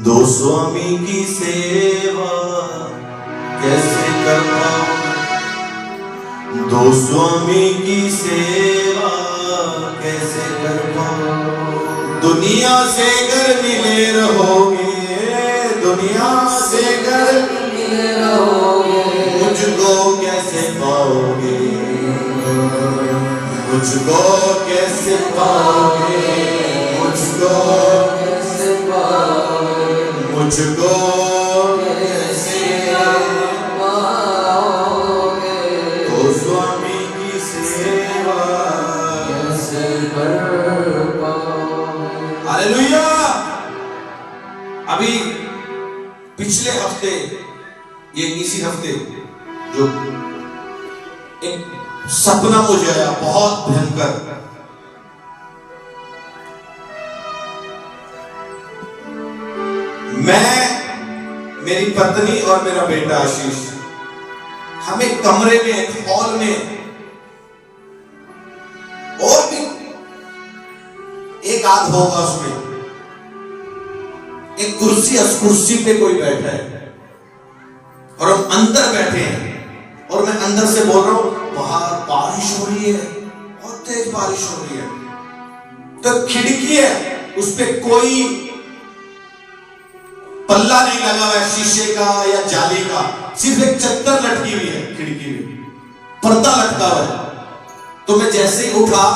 दो स्वामी की सेवा कैसे कर पाऊं, दो स्वामी की सेवा कैसे कर पाऊं। दुनिया से घर मिले रहोगे, दुनिया से घर मिले रहोगे, मुझको कैसे पाओगे, मुझको कैसे पाओगे, मुझको कैसे पाओगे, मुझको कैसे पाओगे। तो स्वामी की सेवा कैसे कर पाओगे। हालेलुया। अभी पिछले हफ्ते, ये इसी हफ्ते जो एक सपना मुझे आया बहुत भयंकर। मैं, मेरी पत्नी और मेरा बेटा आशीष, हम एक कमरे में, एक हॉल में, और भी एक आध होगा उसमें, एक कुर्सी, उस कुर्सी पे कोई बैठा है और हम अंदर बैठे हैं और मैं अंदर से बोल रहा हूं बाहर बारिश हो रही है, बहुत तेज बारिश हो रही है। तो खिड़की है, उस पे कोई पल्ला नहीं लगा हुआ है शीशे का या जाली का, सिर्फ एक चद्दर लटकी हुई है खिड़की में, पर्दा लटका हुआ है। तो मैं जैसे ही उठा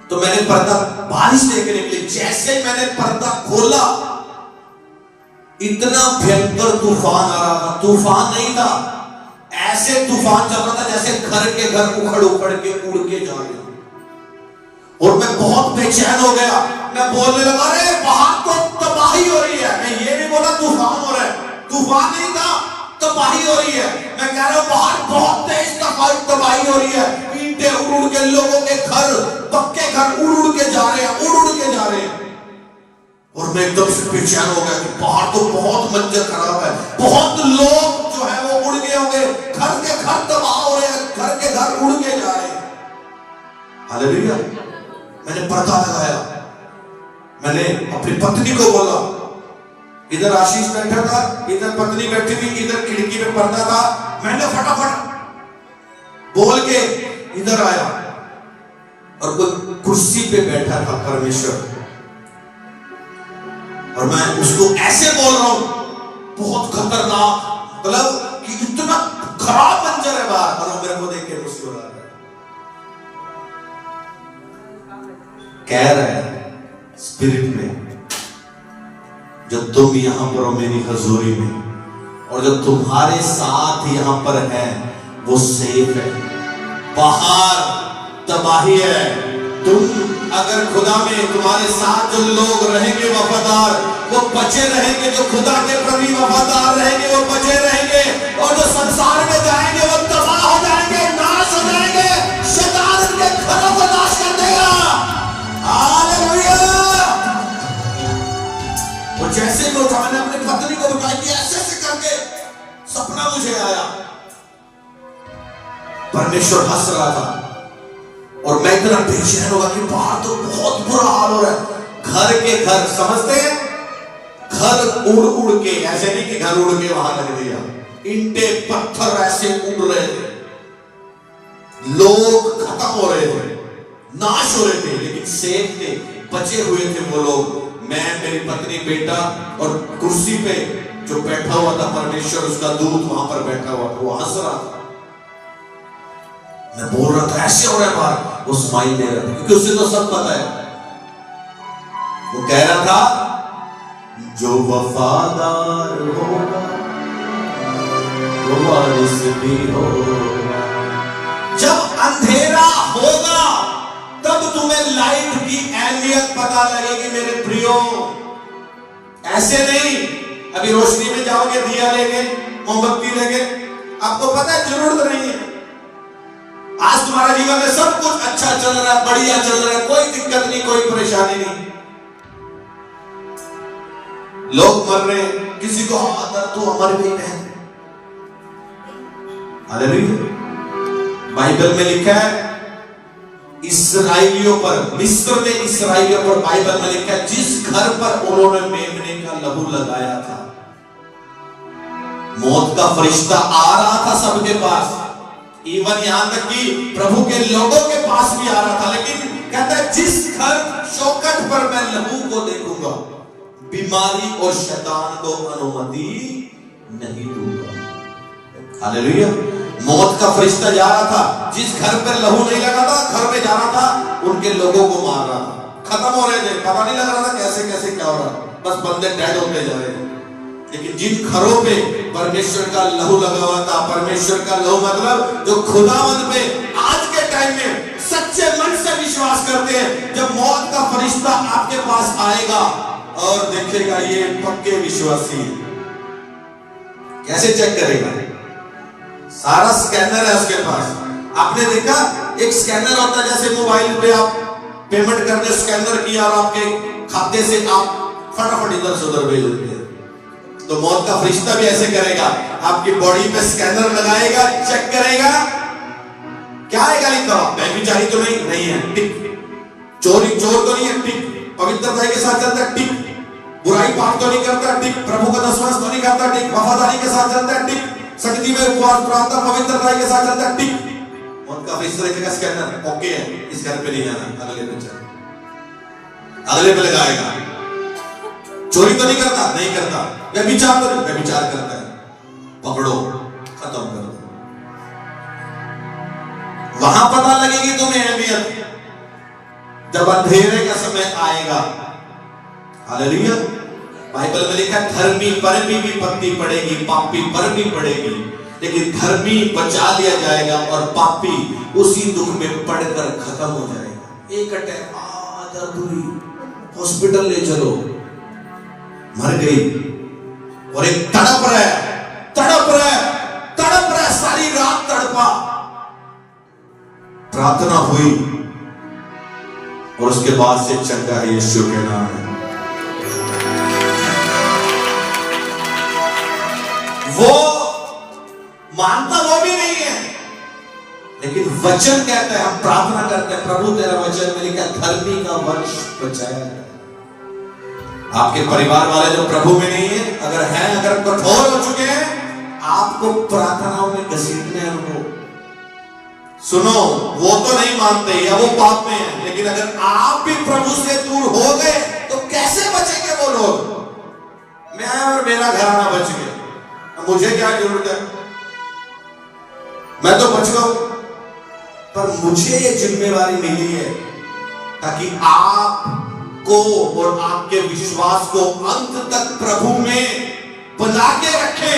तो मैंने पर्दा, बारिश देखने के लिए जैसे ही मैंने पर्दा खोला, इतना भयंकर तूफान आ रहा था। तूफान नहीं था, ऐसे तूफान चल रहा था जैसे घर के घर उखड़ उखड़ के उड़ के जा रहे। और मैं बहुत बेचैन हो गया, मैं बोलने लगा अरे बाहर तो तबाही हो रही है। मैं ये नहीं बोला तूफान हो रहा है, तूफान नहीं था, तबाही हो रही है। मैं कह रहा हूं बाहर बहुत तेज तबाही हो रही है, ईंटें उड़ उड़ के, लोगों के घर, पक्के घर उड़ उड़ के जा रहे हैं, उड़ उड़ के जा रहे हैं। और मैं एकदम से बेचैन हो गया कि बाहर तो बहुत मंजर खराब है, बहुत लोग जो है वो उड़ गए होंगे, घर के घर तबाह हो रहे हैं, घर के घर उड़ के जा रहे हैं। हालेलुया। मैंने पर्दा लगाया, मैंने अपनी पत्नी को बोला, इधर आशीष बैठा था, इधर पत्नी बैठी थी, इधर खिड़की में पर्दा था। मैंने फटाफट बोल के इधर आया और कोई कुर्सी पे बैठा था परमेश्वर, और मैं उसको ऐसे बोल रहा हूं, बहुत खतरनाक, मतलब कि इतना खराब मंजर है बाहर, और मेरे को देख के मुस्कुरा रहा है, कह रहा है स्पिरिट में, जब तुम यहां पर हो मेरी हजूरी में, और जब तुम्हारे साथ यहां पर है वो सेफ है। बाहर तबाही है, तुम अगर खुदा में, तुम्हारे साथ जो लोग रहेंगे वफादार, वो बचे रहेंगे, जो खुदा के प्रति वफादार रहेंगे वो बचे रहेंगे, और जो संसार में जाएंगे वो तबाह हो जाएंगे, नाश हो जाएंगे, शैतान उनके घरों को नाश कर देगा। हालेलुया। और जैसे ही उठा, मैंने अपनी पत्नी को बताया कि ऐसे ऐसे करके सपना मुझे आया, परमेश्वर हंस रहा था और मैं इतना बेचैन होगा कि बाहर तो बहुत बुरा हाल हो रहा है। घर के घर, समझते हैं, घर उड़ उड़ के, ऐसे नहीं कि घर उड़ के वहां लग दिया, ईंटे पत्थर ऐसे उड़ रहे थे, लोग खत्म हो रहे थे, नाश हो रहे थे, लेकिन सेफ थे, बचे हुए थे वो लोग। मैं, मेरी पत्नी, बेटा, और कुर्सी पे जो बैठा हुआ था परमेश्वर, उसका दूत वहां पर बैठा हुआ था, वो हंस रहा था। मैं बोल रहा था ऐसे हो रहा है बाहर, वो स्माइल दे रहा था, क्योंकि उसे तो सब पता है। वो कह रहा था जो वफादार होगा वो वारिस भी होगा। जब अंधेरा होगा तब तुम्हें लाइट की अहमियत पता लगेगी मेरे प्रियो। ऐसे नहीं अभी रोशनी में जाओगे दिया लेके, मोमबत्ती लेके, आपको पता है जरूरत नहीं है। आज तुम्हारा जीवन में सब कुछ अच्छा चल रहा है, बढ़िया चल रहा है, कोई दिक्कत नहीं, कोई परेशानी नहीं, लोग मर रहे, किसी को दर्द तो अमर भी है। हालेलुया। बाइबल में लिखा है इसराइलियों पर, मिस्र में इसराइलियों पर बाइबल में लिखा है जिस घर पर उन्होंने मेमने का लहू लगाया था, मौत का फरिश्ता आ रहा था सबके पास, इवन यहां तक कि प्रभु के लोगों के पास भी आ रहा था, लेकिन कहता है जिस घर चौखट पर मैं लहू को देखूंगा, बीमारी और शैतान को अनुमति नहीं दूंगा। हालेलुया। मौत का फरिश्ता जा रहा था, जिस घर पर लहू नहीं लगा था, घर में जा रहा था, उनके लोगों को मार रहा था, खत्म हो रहे थे, पता नहीं लग रहा था कैसे कैसे क्या हो रहा, बस बंदे डेड होते जा रहे थे। लेकिन जिन घरों पे परमेश्वर का लहू लगा हुआ था, परमेश्वर का लहू मतलब जो खुदावंद पे आज के टाइम में सच्चे मन से विश्वास करते हैं, जब मौत का फरिश्ता आपके पास आएगा और देखेगा ये पक्के विश्वासी है, कैसे चेक करेगा? सारा स्कैनर है उसके पास। आपने देखा एक स्कैनर होता है, जैसे मोबाइल पे आप पेमेंट करने स्कैनर किया और आपके खाते से आप फटाफट इधर से उधर भेज देते हैं, तो मौत का फरिश्ता भी ऐसे करेगा, आपकी बॉडी पे स्कैनर लगाएगा, चेक करेगा, क्या आएगा लिखा, व्यभिचारी तो नहीं है, टिक। चोर तो नहीं है, टिक। पवित्रता के साथ चलता है, टिक। बुराई पाप तो नहीं करता, टिक। प्रभु का दसवांश तो नहीं करता, टिक। वफादारी के साथ चलता है, टिक। शक्ति में उपवास प्रार्थना पवित्रता के साथ चलता है, टिक। मौत का फरिश्ता देखेगा स्कैनर, ओके है, इस घर पे नहीं जाना, अगले पे चल, अगले पे लगाएगा। चोरी तो नहीं करता, नहीं करता। व्यभिचार तो नहीं, व्यभिचार करता है, पकड़ो, खत्म कर दो। वहां पता लगेगी तुम्हें अहमियत, जब अंधेरे का समय आएगा। हालेलुया। बाइबल में लिखा है धर्मी पर भी विपत्ति पड़ेगी, पापी पर भी पड़ेगी, लेकिन धर्मी बचा लिया जाएगा और पापी उसी दुख में पड़कर खत्म हो जाएगा। एक अटैक आधा बुरी, हॉस्पिटल ले चलो, मर गई। और एक तड़प रहा, सारी रात तड़पा, प्रार्थना हुई और उसके बाद से चंगा है, यीशु के नाम है। वो मानता वो भी नहीं है, लेकिन वचन कहता है, हम प्रार्थना करते हैं, प्रभु तेरा वचन में लिखा धर्मी का वंश बचाया जाए। आपके परिवार वाले जो प्रभु में नहीं है, अगर कठोर हो चुके हैं, आपको प्रार्थनाओं में घसीटने हैं उनको। सुनो, वो तो नहीं मानते या वो पाप में है, लेकिन अगर आप भी प्रभु से दूर हो गए तो कैसे बचेंगे वो लोग? मैं और मेरा घराना बच गया, मुझे क्या जरूरत है, मैं तो बच गया। पर मुझे ये जिम्मेवारी मिली है ताकि आपको और आपके विश्वास को अंत तक प्रभु में बना के रखें,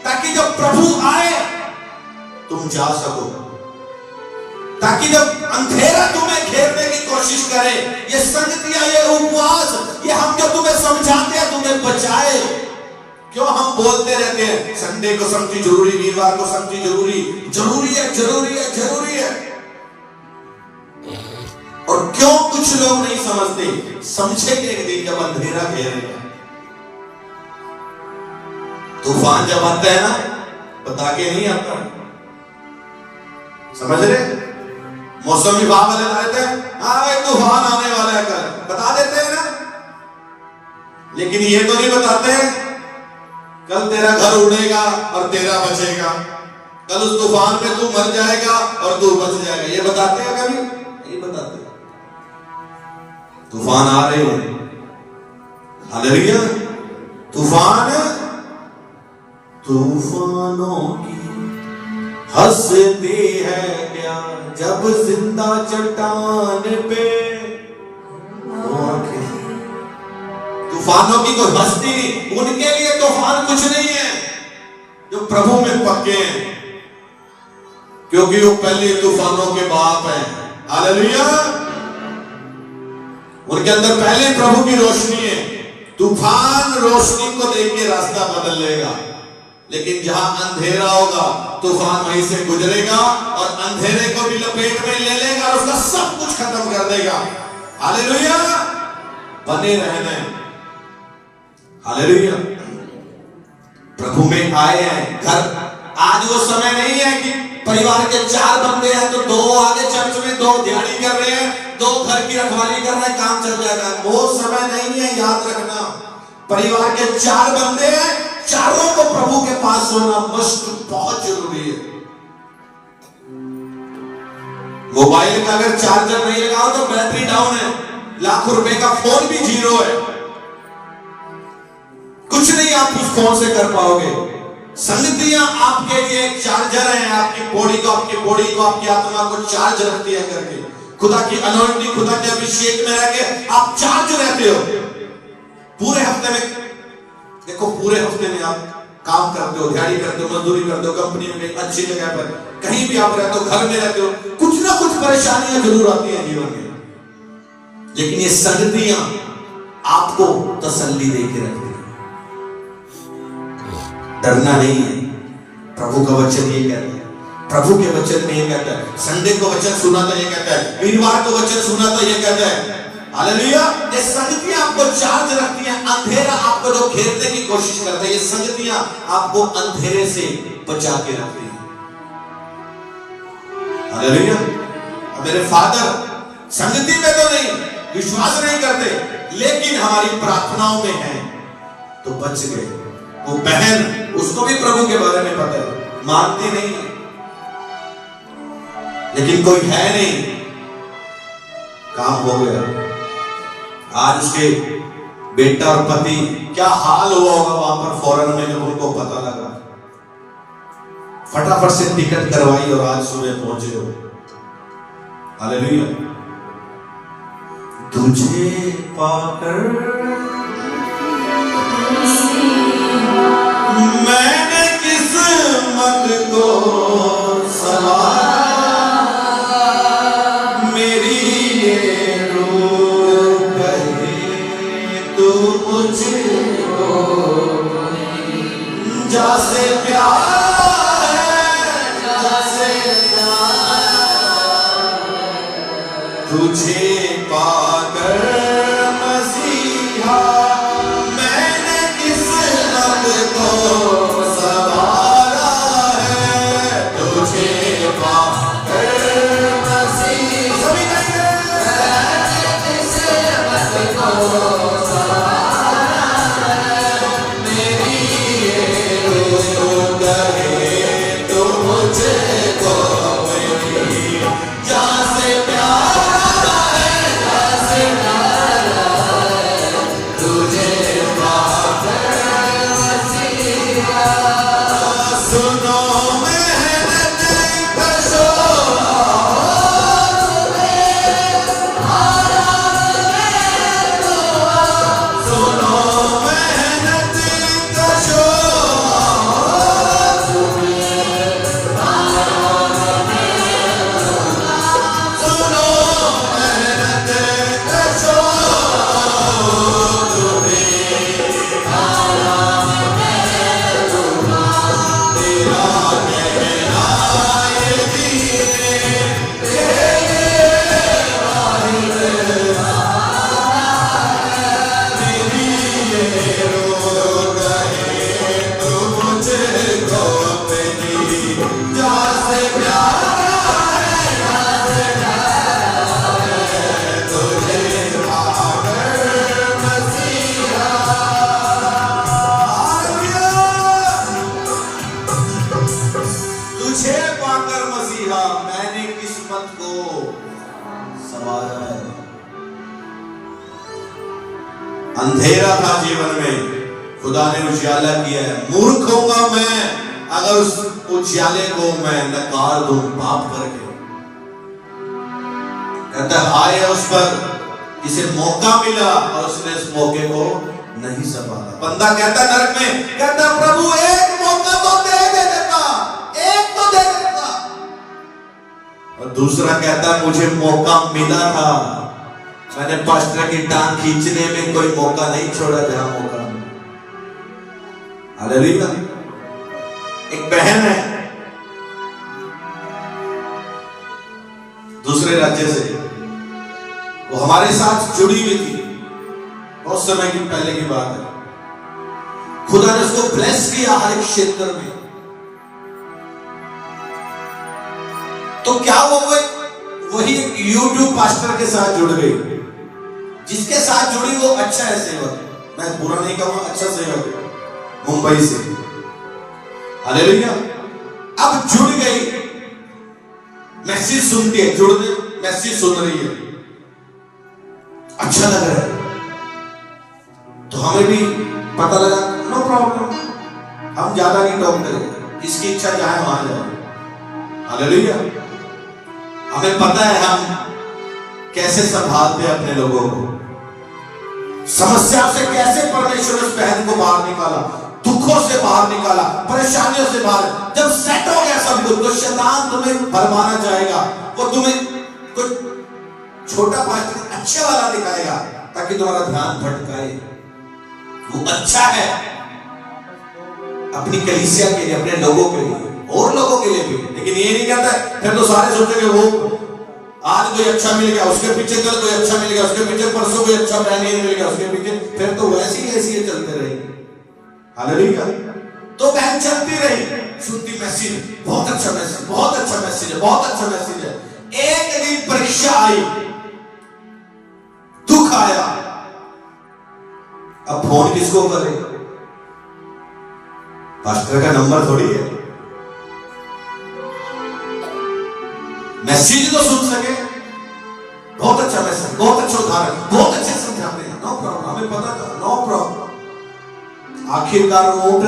ताकि जब प्रभु आए तुम जा सको, ताकि जब अंधेरा तुम्हें घेरने की कोशिश करे, ये संगतियां, ये उपवास, ये हम जो तुम्हें समझाते हैं, तुम्हें बचाए। क्यों हम बोलते रहते हैं संडे को समझी जरूरी, वीरवार को समझी जरूरी है। और क्यों कुछ लोग नहीं समझते? समझेंगे एक दिन जब अंधेरा घेरेगा, तूफान जब आता है ना, बता के नहीं आता, समझ रहे? मौसम विभाग वाले रहते हैं, हाँ तूफान आने वाला है कल, बता देते हैं ना, लेकिन ये तो नहीं बताते हैं कल तेरा घर उड़ेगा और तेरा बचेगा, कल उस तूफान में तू मर जाएगा और तू बच जाएगा। ये बताते हैं कभी? नहीं बताते। तूफान आ रहे हैं, हालेलुया। तूफानों की हंसती है क्या जब जिंदा चट्टान पे तूफानों की कोई हस्ती नहीं, उनके लिए तूफान कुछ नहीं है जो प्रभु में पक्के हैं, क्योंकि वो पहले तूफानों के बाप हैं। हालेलुया। उनके अंदर पहले प्रभु की रोशनी है। तूफान रोशनी को देख के रास्ता बदल लेगा, लेकिन जहां अंधेरा होगा तूफान वहीं से गुजरेगा और अंधेरे को भी लपेट में ले लेगा और उसका सब कुछ खत्म कर देगा। हालेलुया। बने रहने, हालेलुया। प्रभु में आए हैं घर। आज वो समय नहीं है कि परिवार के 4 बंदे हैं तो 2 आगे चर्च में, 2 दिहाड़ी कर रहे हैं, 2 घर की रखवाली कर रहे हैं, काम चल जाएगा। वो समय नहीं है, याद रखना। परिवार के 4 बंदे हैं, चारों को प्रभु के पास होना मस्ट बहुत जरूरी है। मोबाइल का अगर चार्जर नहीं लगाओ तो बैटरी डाउन है, लाखों रुपए का फोन भी 0 है, कुछ नहीं आप उस फोन से कर पाओगे। संगतियां आपके लिए एक चार्जर है, आपकी बॉडी को, आपकी आत्मा को चार्ज रखती है करके। खुदा की अनॉइंटिंग, खुदा के अभिषेक में रह के आप चार्ज रहते हो। पूरे हफ्ते में देखो, पूरे हफ्ते में आप काम करते हो, दिहाड़ी करते हो, मजदूरी करते हो, कंपनी में, अच्छी जगह पर, कहीं भी आप रहते हो, घर में रहते हो, कुछ ना कुछ परेशानियां जरूर आती हैं जीवन में, लेकिन ये संगतियां आपको तसल्ली देके रखती है। डरना नहीं है। प्रभु का वचन ये कहता है, प्रभु के वचन में ये कहता है। संडे को वचन सुना तो ये कहता है, वीरवार को वचन सुना तो ये कहता है। हालेलुया। ये संगतियां आपको चार्ज रखती हैं, अंधेरा आप आपको जो घेरने की कोशिश करते हैं, ये संगतियां आपको अंधेरे से बचा के रखती हैं। हालेलुया। मेरे फादर संगति में तो नहीं, विश्वास नहीं करते, लेकिन हमारी प्रार्थनाओं में है तो बच गए। वो बहन, उसको भी प्रभु के बारे में पता है, मानती नहीं है, लेकिन कोई है नहीं, काम हो गया। आज उसके बेटा और पति, क्या हाल हुआ होगा वहां पर फॉरेन में जब उनको पता लगा। फटाफट से टिकट करवाई और आज सुबह पहुंचे हो। हालेलुया। तुझे पाकर मैंने किस्मत को सवारा, मेरी ये रूह कहे तू मुझको, जैसे प्यार है जैसे तुझे पाकर मसीहा, मैंने किस्मत को सवारा है, तुझे पाकर मसीहा, सभी मैंने किस्मत को सवारा है, मेरी ये रूह कहे तो मुझको, मेरी जैसे प्यार अंधेरा था जीवन में, खुदा ने उजियाला किया है। मूर्ख होऊंगा मैं अगर उस उजियाले को मैं नकार दूं पाप करके। कहता आए उस पर जिसे मौका मिला और उसने इस मौके को नहीं संभाला। बंदा कहता नरक में, कहता प्रभु एक मौका तो दे देता, एक तो दे देता। और दूसरा कहता मुझे मौका मिला था, मैंने पास्टर की टांग खींचने में कोई मौका नहीं छोड़ा जहां मौका। हालेलुया। एक बहन है दूसरे राज्य से, वो हमारे साथ जुड़ी हुई थी, बहुत समय की पहले की बात है। खुदा ने उसको ब्लेस किया हर एक क्षेत्र में। तो क्या वो वही यूट्यूब पास्टर के साथ जुड़ गई, जिसके साथ जुड़ी वो अच्छा है सेवक, मैं बुरा नहीं कहूंगा, अच्छा सेवक है मुंबई से। हालेलुया। अब जुड़ गई, मैसेज सुनती है, जुड़ने मैसेज सुन रही है, अच्छा लग रहा है, तो हमें भी पता लगा नो प्रॉब्लम, हम ज्यादा नहीं टॉक करेंगे, इसकी इच्छा चाहे वहां जाए। हालेलुया। हमें पता है हम कैसे संभालते हैं अपने लोगों को, समस्या से कैसे परमेश्वर उस बहन को बाहर निकाला, दुखों से बाहर निकाला, परेशानियों से बाहर। जब सेट हो गया सब कुछ, तो शैतान तुम्हें भरमाना चाहेगा, वो तुम्हें कुछ छोटा पास्टर अच्छे वाला दिखाएगा ताकि तुम्हारा ध्यान भटकाए। वो अच्छा है अपनी कलीसिया के लिए, अपने लोगों के लिए, और लोगों के लिए भी, लेकिन ये नहीं कहता है फिर तो सारे सोचेंगे वो आज कोई अच्छा मिल गया, उसके पीछे कल कोई अच्छा मिल गया, उसके पीछे परसों कोई अच्छा पहने मिल गया, उसके पीछे, फिर तो वैसे ही चलते रहेंगे। हालेलुया। तो बहन चलती रही, सुनती मैसेज, बहुत अच्छा मैसेज, बहुत अच्छा मैसेज है, बहुत अच्छा मैसेज है। एक दिन परीक्षा आई, दुख आया, अब फोन किसको करे? पास्टर का नंबर थोड़ी है, मैसेज तो सुन सके। बहुत अच्छा मैसेज, बहुत अच्छा उदाहरण, बहुत अच्छे समझाते हैं, नो प्रॉब्लम, हमें पता था, नो प्रॉब्लम। आखिरकार ऊंट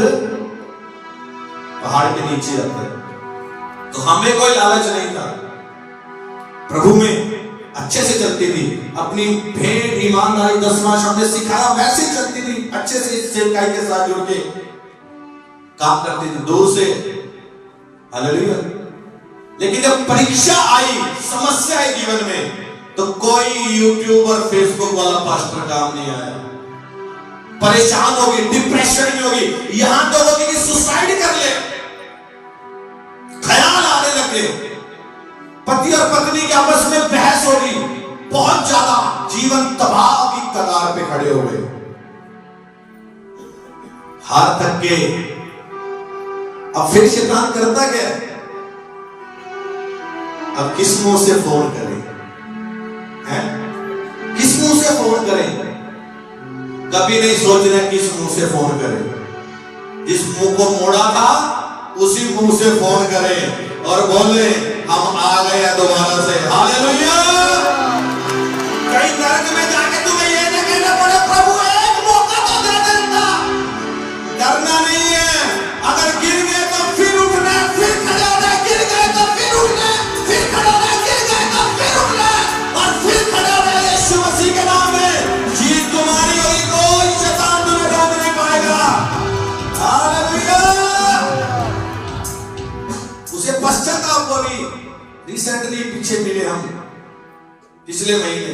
पहाड़ के नीचे आते हैं। तो हमें कोई लालच नहीं था, प्रभु में अच्छे से चलती थी, अपनी भेंट ईमानदारी 10वां हमने सिखाया वैसे चलती थी, अच्छे से सेवकाई के साथ जुड़ के काम करती थी, दूर से। हालेलुया। लेकिन जब परीक्षा आई, समस्या है जीवन में, तो कोई यूट्यूब और फेसबुक वाला पास्टर काम नहीं आया। परेशान होगी, डिप्रेशन में होगी, यहां तो होगी कि सुसाइड कर ले, ख्याल आने लगे, पति और पत्नी के आपस में बहस होगी, बहुत ज्यादा, जीवन तबाह की कगार पे खड़े हो गए। हार तक के अब फिर शैतान करता क्या? अब किस मुंह से फोन करें? हैं? किस मुंह से फोन करें? कभी नहीं सोच रहे किस मुंह से फोन करें। जिस मुंह को मोड़ा था उसी मुंह से फोन करें और बोले हम आ गए दोबारा से। हालेलुया। कई नरक में जाके तुम्हें ये न कहना पड़े प्रभु एक मौका तो दे देता। डरना नहीं है, अगर गिर गए तो फिर उठना, फिर खड़े होना, गिर गए तो फिर उठना, फिर खड़े होना, गिर गए तो फिर उठना और फिर खड़े होना। यीशु मसीह के नाम में जीत तुम्हारी होगी, कोई शैतान तुम्हें रोक नहीं पाएगा। हालेलुया। उसे पश्चाताप बोली। रिसेंटली पीछे मिले हम पिछले महीने।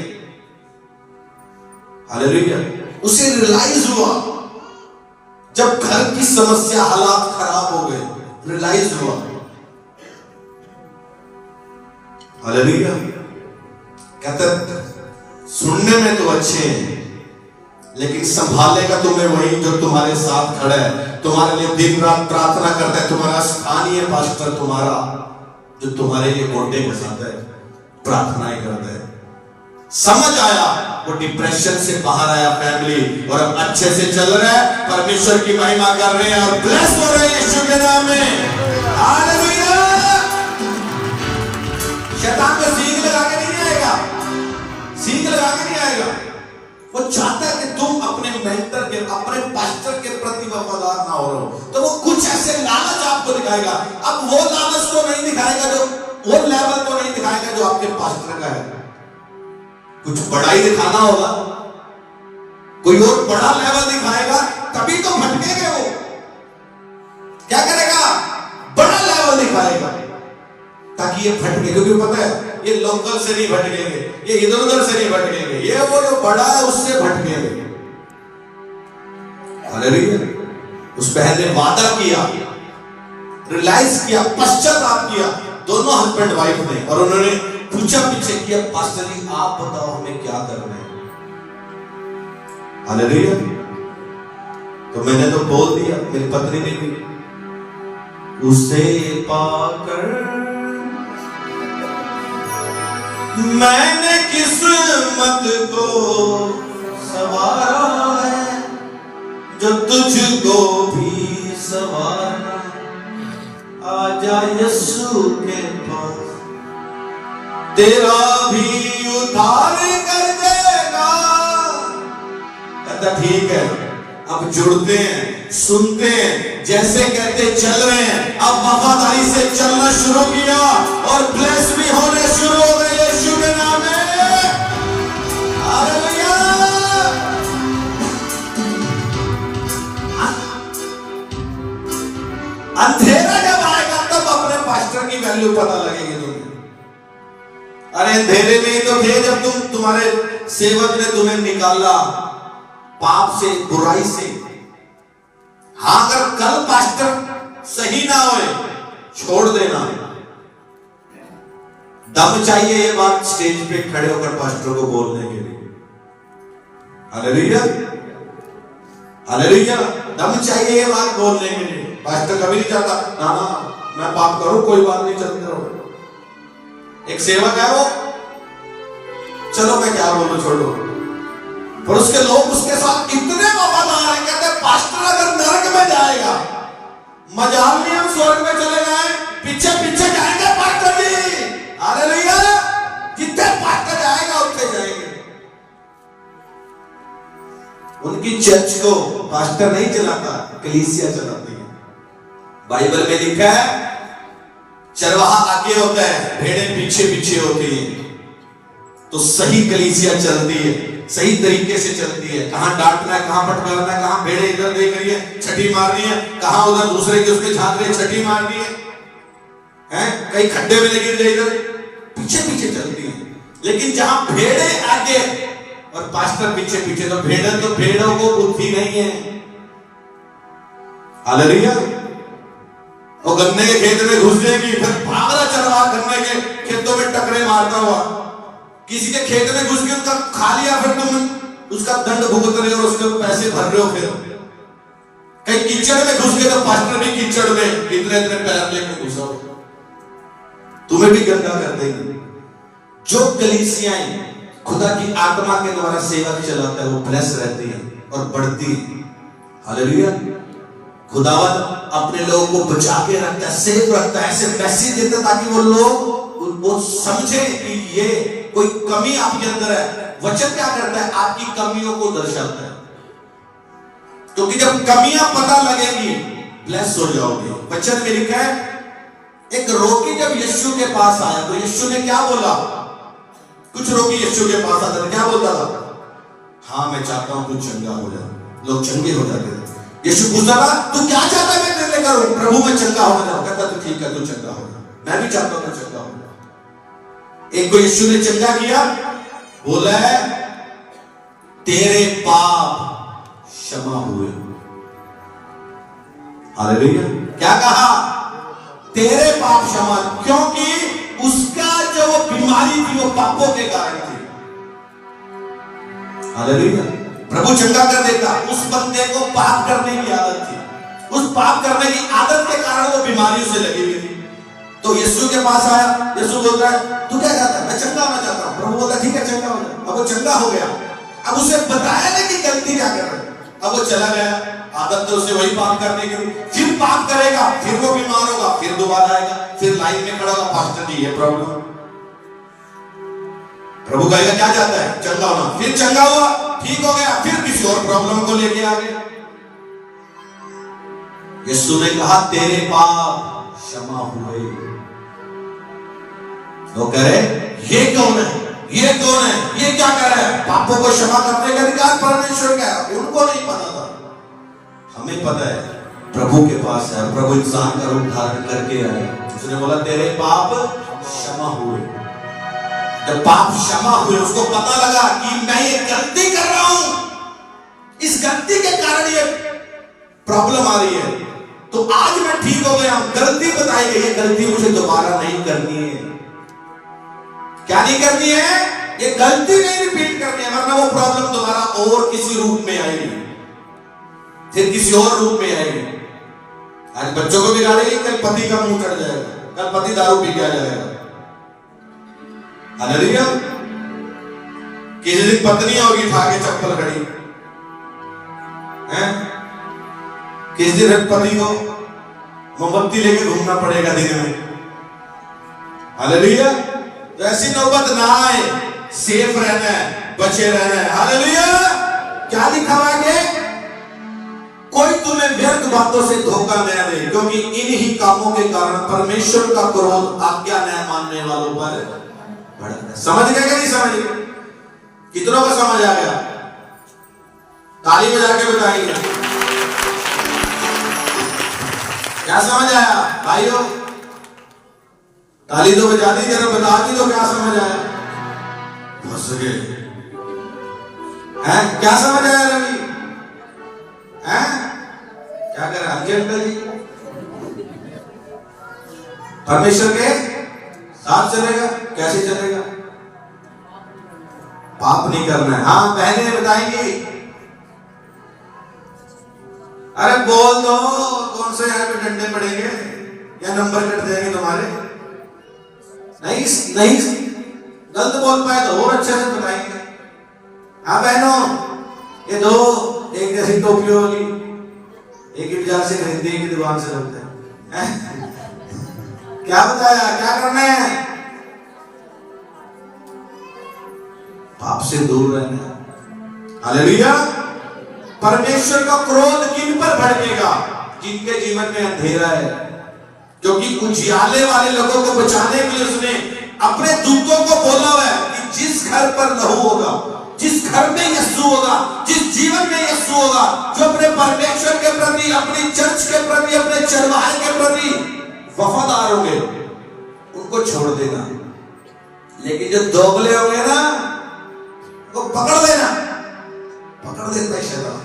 हालेलुया। उसे रियलाइज हुआ जब घर की समस्या, हालात खराब हो गए, रियलाइज हुआ। हालेलुया। कहते सुनने में तो अच्छे हैं, लेकिन संभालेगा तुम्हें वही जो तुम्हारे साथ खड़ा है, तुम्हारे लिए दिन रात प्रार्थना करता है, तुम्हारा स्थानीय पास्टर, तुम्हारा जो तुम्हारे लिए गोटे के साथ है, प्रार्थनाएं करता है। समझ आया, वो डिप्रेशन से बाहर आया फैमिली, और अब अच्छे से चल रहा है, परमेश्वर की महिमा कर रहे हैं और ब्लेस हो रहे हैं यीशु के नाम में। हालेलुया। शैतान को सींग लगा के नहीं आएगा, सींग लगा के नहीं आएगा। वो चाहता है कि तुम अपने मेंटर के, अपने पास्टर के प्रति वफादार ना हो रहो, तो वो कुछ ऐसे लालच आपको दिखाएगा। अब वो लालच तो नहीं दिखाएगा, जो वो लेवल तो नहीं दिखाएगा जो आपके पास्टर का है। कुछ बड़ा ही दिखाना होगा, कोई और बड़ा लेवल दिखाएगा, तभी तो भटकेंगे। वो क्या करेगा? बड़ा लेवल दिखाएगा ताकि ये भटके, क्योंकि पता है ये लोकल से नहीं भटकेंगे, ये इधर उधर से नहीं भटकेंगे, ये वो जो बड़ा है उससे भटकेंगे। हालेलुया। उस बहन ने वादा किया, रियलाइज किया, पश्चाताप किया, दोनों हस्बैंड वाइफ ने, और उन्होंने पूछा पीछे किया, पास्टर जी आप बताओ हमें क्या करना है। हालेलुया। तो मैंने तो बोल दिया, मेरी पत्नी ने भी, उसे पाकर मैंने किस्मत को सवारा है, जो तुझको भी सवारना, आजा यीशु के पास, तेरा भी उद्धार कर देगा। कहता ठीक है, अब जुड़ते हैं, सुनते हैं, जैसे कहते चल रहे हैं। अब वफादारी से चलना शुरू किया और ब्लेस भी होने शुरू हो गए यीशु के नाम में। हालेलुया। अंधेरा जब आएगा तब अपने पास्टर की वैल्यू पता लगेगी तुम्हें। अरे अंधेरे में ही तो थे जब तुम्हारे सेवक ने तुम्हें निकाला पाप से, बुराई से। हाँ, अगर कल पास्टर सही ना होए, छोड़ देना। दम चाहिए ये बात स्टेज पे खड़े होकर पास्टर को बोलने के लिए। हालेलुया। हालेलुया। दम चाहिए ये बात बोलने के लिए। पास्टर कभी नहीं चाहता ना ना मैं पाप करूं, कोई बात नहीं, चलते रहो। एक सेवक है वो, चलो मैं क्या बोलूं, छोड़ो। पर उसके लोग उसके साथ इतने वफादार हैं, कहते हैं पास्टर अगर नरक में जाएगा, मजाल नहीं हम स्वर्ग में चले गए, पीछे पीछे जाएंगे पास्टर जी। हालेलुया। जितने पास्टर जाएगा उतने जाएंगे। उनकी चर्च को पास्टर नहीं चलाता, कलीसिया चलाती है। बाइबल में लिखा है चरवाहा आगे होता है, भेड़ें पीछे पीछे होती हैं। तो सही कलीसिया चलती है, सही तरीके से चलती है। कहां डांटना है, कहां फटकारना है, कहां भेड़े इधर देख रही है छठी मार रही है, कहां उधर दूसरे के उसके झांक रही है छठी मार रही है, कहीं खड्डे में गिर जाए, इधर पीछे पीछे चलती है। लेकिन जहां भेड़े आगे और पास्टर पीछे पीछे, तो भेड़ों को बुद्धि नहीं है। हालेलुया। वो गन्ने के खेत में घुस जाएगी, फिर भाग रहा चरवाहा गन्ने के खेतों में टकरे मारता हुआ, किसी के खेत में घुस के उनका खा लिया, फिर तुम उसका दंड भुगत रहे हो और उसके पैसे भर रहे हो। फिर कहीं कीचड़ में घुस गए तो पास्टर भी कीचड़ में इतने इतने पैर लेकर घुसा, तुम्हें भी गंदा कर देंगे। जो कलीसियाएं खुदा की आत्मा के द्वारा सेवक चलाता है वो ब्लेस रहती है और बढ़ती है। हालेलुया। खुदावंद अपने लोगों को बचा के रखता है, सेफ रखता है, ऐसे मैसेज देता है ताकि वो लोग वो समझे कि ये कोई कमी आपके अंदर है। वचन क्या करता है? आपकी कमियों को दर्शाता है, क्योंकि जब कमियां पता लगेंगी ब्लेस हो जाओगे। वचन में लिखा है एक रोगी जब यीशु के पास आया तो यीशु ने क्या बोला? कुछ रोगी यीशु के पास आता था, क्या बोलता था? हाँ मैं चाहता हूं तू चंगा हो जा। लोग चंगे हो जाते थे। यीशु पूछता था तू क्या चाहता है मैं तेरे लिए करूं? प्रभु मैं चंगा हो जाऊं। कहता तो ठीक है तू चंगा हो जा, मैं भी चाहता हूं तू चंगा हो जा। एक को यीशु ने चंगा किया, बोला है तेरे पाप क्षमा हुए। हालेलुया। क्या कहा? तेरे पाप क्षमा, क्योंकि उसका जो वो बीमारी थी वो पापों के कारण थी। हालेलुया। प्रभु चंगा कर देता। उस बंदे को पाप करने की आदत थी, उस पाप करने की आदत के कारण वो बीमारियों से लगी हुई थी। तो यीशु के पास आया, यीशु बोलता है तू क्या चाहता है? मैं चंगा होना चाहता हूं। प्रभु बोलता ठीक है चंगा हो जा। अब वो चंगा हो गया। अब उसे बताया नहीं कि गलती क्या कर रहा है। अब वो चला गया, आदत तो उसे वही पाप करने की, फिर पाप करेगा, फिर वो बीमार होगा, फिर दोबारा आएगा, फिर लाइन में खड़ा होगा, पास्टर जी ये प्रॉब्लम। प्रभु कहेगा क्या चाहता है? चंगा होना। फिर चंगा हुआ, ठीक हो गया, फिर किसी और प्रॉब्लम को लेके आ गया। यीशु ने कहा तेरे पाप क्षमा हुए। तो कह रहे ये कौन है? ये कौन है? ये क्या कर रहा है? पापों को क्षमा करने का अधिकार परमेश्वर का है। उनको नहीं पता था, हमें पता है। प्रभु के पास है, प्रभु इंसान का रूप धारण करके आया। उसने बोला तेरे पाप क्षमा हुए। जब पाप क्षमा हुए उसको पता लगा कि मैं ये गलती कर रहा हूं, इस गलती के कारण ये प्रॉब्लम आ रही है। तो आज मैं ठीक हो गया, गलती बताई गई है, गलती मुझे दोबारा नहीं करनी है। क्या नहीं करनी है? ये गलती नहीं रिपीट करनी है, वरना वो प्रॉब्लम दोबारा और किसी रूप में आएगी, फिर किसी और रूप में आएगी। आज बच्चों को बिगाड़ेगी, कल पति का मुंह चढ़ जाएगा, कल पति दारू पी के आ जाएगा। हालेलुया। किसी दिन पत्नी होगी उठा के चप्पल खड़ी है, किसी दिन पति को मोमबत्ती लेके घूमना पड़ेगा दिन में। हालेलुया। तो ऐसी नौबत ना आए, सेफ रहना है, बचे रहना है। हालेलुया। क्या लिखा हुआ है? कोई तुम्हें व्यर्थ बातों से धोखा न दे, क्योंकि इन्हीं कामों के कारण परमेश्वर का क्रोध आज्ञा न मानने वालों पर बढ़ता है। समझ गए कि नहीं समझ गए? कितनों का समझ आ गया? ताली बजा के बताइए क्या समझ आया भाइयों? ताली तो बजा दी, जरा बता दी तो क्या समझ आया? फंस गए हैं? क्या समझ आया रवि? हैं? क्या कर रहे हैं अंकल जी? परमेश्वर के साथ चलेगा? कैसे चलेगा? पाप नहीं करना है। हाँ बहनें बताएंगी अरे बोल दो, कौन से यहाँ पे डंडे पड़ेंगे या नंबर कट जाएंगे तुम्हारे। नहीं नहीं, गलत बोल पाए तो और अच्छे से बताएंगे। हाँ बहनों, ये दो एक जैसी टोपी होगी, एक ही बाजार से खरीदते, एक ही दुकान से रखते हैं। क्या बताया, क्या करना है? पाप से दूर रहना। हालेलुया। परमेश्वर का क्रोध किन पर भड़केगा? जिनके जीवन में अंधेरा है, क्योंकि उजियाले वाले लोगों को बचाने के लिए उसने अपने दूतों को बोला है कि जिस घर पर लहू होगा, जिस घर में यीशु होगा, जिस जीवन में यीशु होगा, जो अपने परमेश्वर के प्रति, अपनी चर्च के प्रति, अपने चरवाहे के प्रति वफादार होंगे, उनको छोड़ देना। लेकिन जो दोगले होंगे ना, वो पकड़ देना, पकड़ देता है शैतान।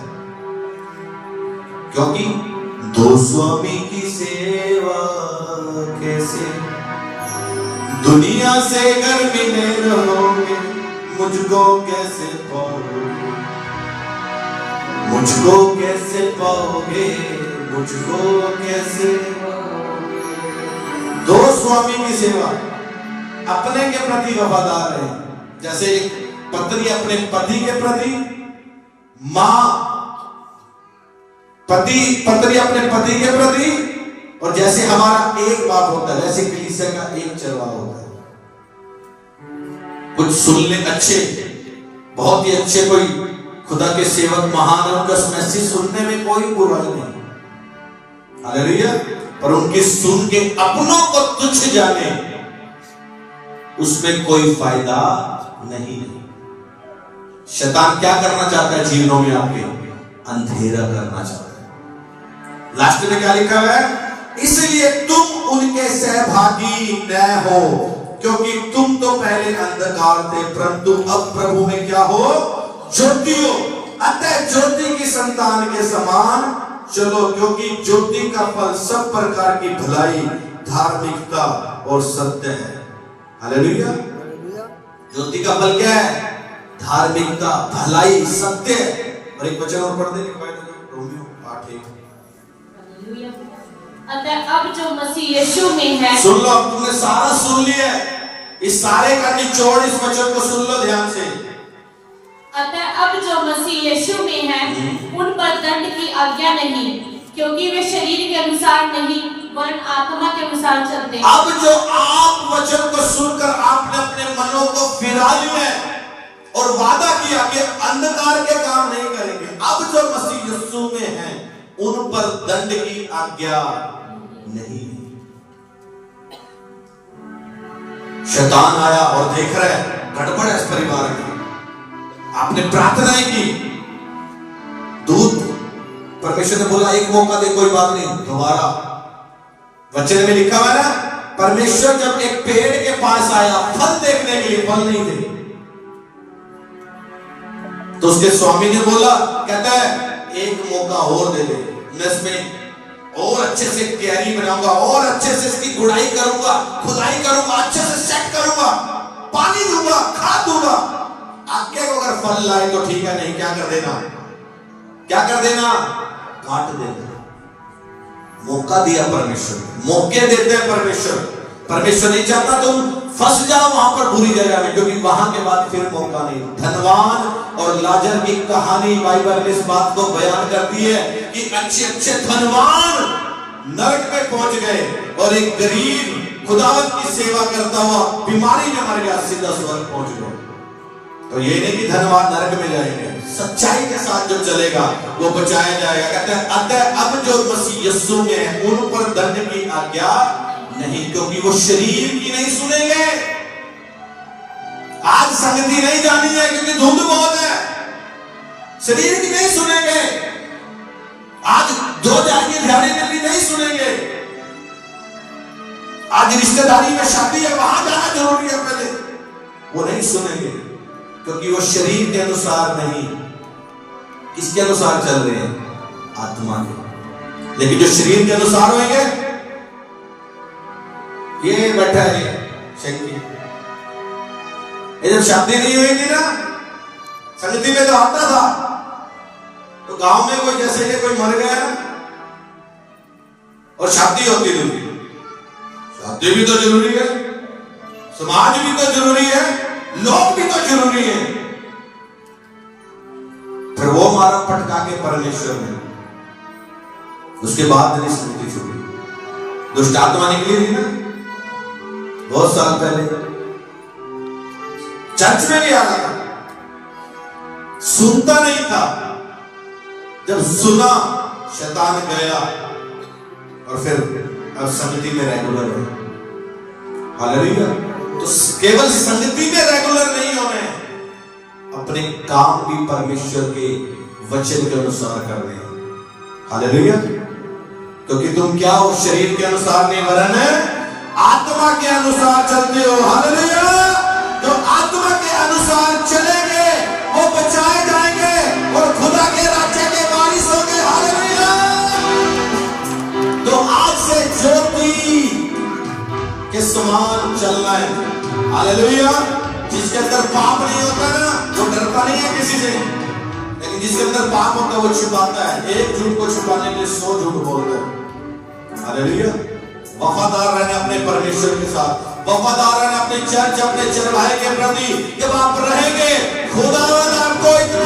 क्योंकि दो स्वामी की सेवा कैसे, दुनिया से घर मिले रहोगे, मुझको कैसे पाओगे, मुझको कैसे पाओगे, मुझको कैसे पाओगे। दो स्वामी की सेवा, अपने के प्रति वफादार है, जैसे पत्नी अपने पति के प्रति, मां पत्नी अपने पति के प्रति, और जैसे हमारा एक बाप होता है, वैसे कलीसिया का एक चरवाहा होता है। कुछ सुनने अच्छे, बहुत ही अच्छे कोई खुदा के सेवक महान है, उनका मैसेज सुनने में कोई बुराई नहीं, हालेलुया। पर उनकी सुन के अपनों को तुच्छ जाने, उसमें कोई फायदा नहीं। शैतान क्या करना चाहता है जीवनों में? आपके अंधेरा करना चाहता है। लास्ट में क्या लिखा है? इसलिए तुम उनके सहभागी न हो, क्योंकि तुम तो पहले अंधकार थे, परंतु अब प्रभु में क्या हो? ज्योति हो। अतः ज्योति की संतान के समान चलो, क्योंकि ज्योति का फल सब प्रकार की भलाई, धार्मिकता और सत्य है। हालेलुया। ज्योति का फल क्या है? धार्मिकता, भलाई, सत्य। और एक वचन और पढ़ देंगे, रोमियो 8:1। अतः अब जो मसीह यीशु में है, सुन लो, तुमने सारा सुन लिया, इस सारे का निचोड़ इस वचन को सुन लो ध्यान से। अतः अब जो मसीह यीशु में है, उन पर दंड की आज्ञा नहीं, क्योंकि वे शरीर के अनुसार नहीं वरन आत्मा के अनुसार चलते। अब जो आप वचन को सुनकर आपने अपने मनों को फिरा लिया और वादा किया कि अंधकार के काम नहीं करेंगे, अब जो मसीह यीशु में है, उन पर दंड की आज्ञा नहीं। शैतान आया और देख रहा है गड़बड़ है इस परिवार में। आपने प्रार्थनाएं की, दूत परमेश्वर ने बोला एक मौका दे, कोई बात नहीं, दोबारा। वचन में लिखा हुआ है ना, परमेश्वर जब एक पेड़ के पास आया फल देखने के लिए, फल नहीं थे, तो उसके स्वामी ने बोला, कहता है एक मौका और दे दे, मैं इसमें और अच्छे से क्यारी बनाऊंगा, और अच्छे से इसकी गुड़ाई करूंगा, खुदाई करूंगा, अच्छे से सेट करूंगा, पानी दूंगा, खाद दूंगा। आगे को अगर फल लाए तो ठीक है, नहीं क्या कर देना, क्या कर देना, काट देना। मौका दिया परमेश्वर, मौके देते हैं परमेश्वर। परमेश्वर नहीं चाहता तुम फंस जाओ वहां पर बुरी जगह में, क्योंकि वहां के बाद फिर मौका नहीं। धनवान और लाजर की कहानी बाइबल में इस बात को बयान करती है कि अच्छे अच्छे धनवान नरक में पहुंच गए और एक गरीब खुदावत की सेवा करता हुआ बीमारी में मर गया, सीधा स्वर्ग पहुंच गया। तो ये नहीं कि धनवान नरक में जाएंगे, सच्चाई के साथ जो चलेगा वो बचाया जाएगा। कहते हैं अतः अब जो मसीह यीशु में है, उन पर दंड की आज्ञा नहीं, क्योंकि वो शरीर की नहीं सुनेंगे। आज संगति नहीं जानी है क्योंकि धुंध बहुत है, शरीर की नहीं सुनेंगे। आज दो जाएंगे ध्यान के नहीं सुनेंगे। आज रिश्तेदारी में शादी है, वहां जाना जरूरी है, पहले वो नहीं सुनेंगे, क्योंकि वो शरीर के अनुसार नहीं, किसके अनुसार चल रहे हैं, आत्मा के। लेकिन जो शरीर के अनुसार होंगे, ये बैठा है शंकी, ये जब शादी नहीं हुई थी ना, संगति में तो आता था, तो गांव में कोई जैसे कि कोई मर गया और शादी होती थी, शादी भी तो जरूरी है, समाज भी तो जरूरी है, लोग भी तो जरूरी है। फिर वो मारा पटका के परमेश्वर ने, उसके बाद नहीं स्मृति छूटी, दुष्ट आत्मा निकली थी ना बहुत साल पहले, चर्च में भी आ रहा था, सुनता नहीं था, जब सुना शैतान गया और फिर अब संगति में रेगुलर है। हालेलुया। तो केवल संगति में रेगुलर नहीं होने, अपने काम भी परमेश्वर के वचन के अनुसार करने हैं। हालेलुया। क्योंकि तुम क्या हो, शरीर के अनुसार नहीं वरन आत्मा के अनुसार चलते हो। हालेलुया। जो आत्मा के अनुसार चलेंगे वो बचाए जाएंगे और खुदा के राज्य के वारिस होंगे। हालेलुया। तो आज से ज्योति के समान चलना है। हालेलुया। जिसके अंदर पाप नहीं होता ना वो डरता नहीं है किसी से, लेकिन जिसके अंदर पाप होता है वो छुपाता है। एक झूठ को छुपाने के लिए 100 झूठ बोलता है। हालेलुया। वफादार रहने अपने परमेश्वर के साथ, वफादार रहने अपने चर्च, अपने चरवाहे के प्रति। जब आप रहेंगे खुदावंद आपको इतना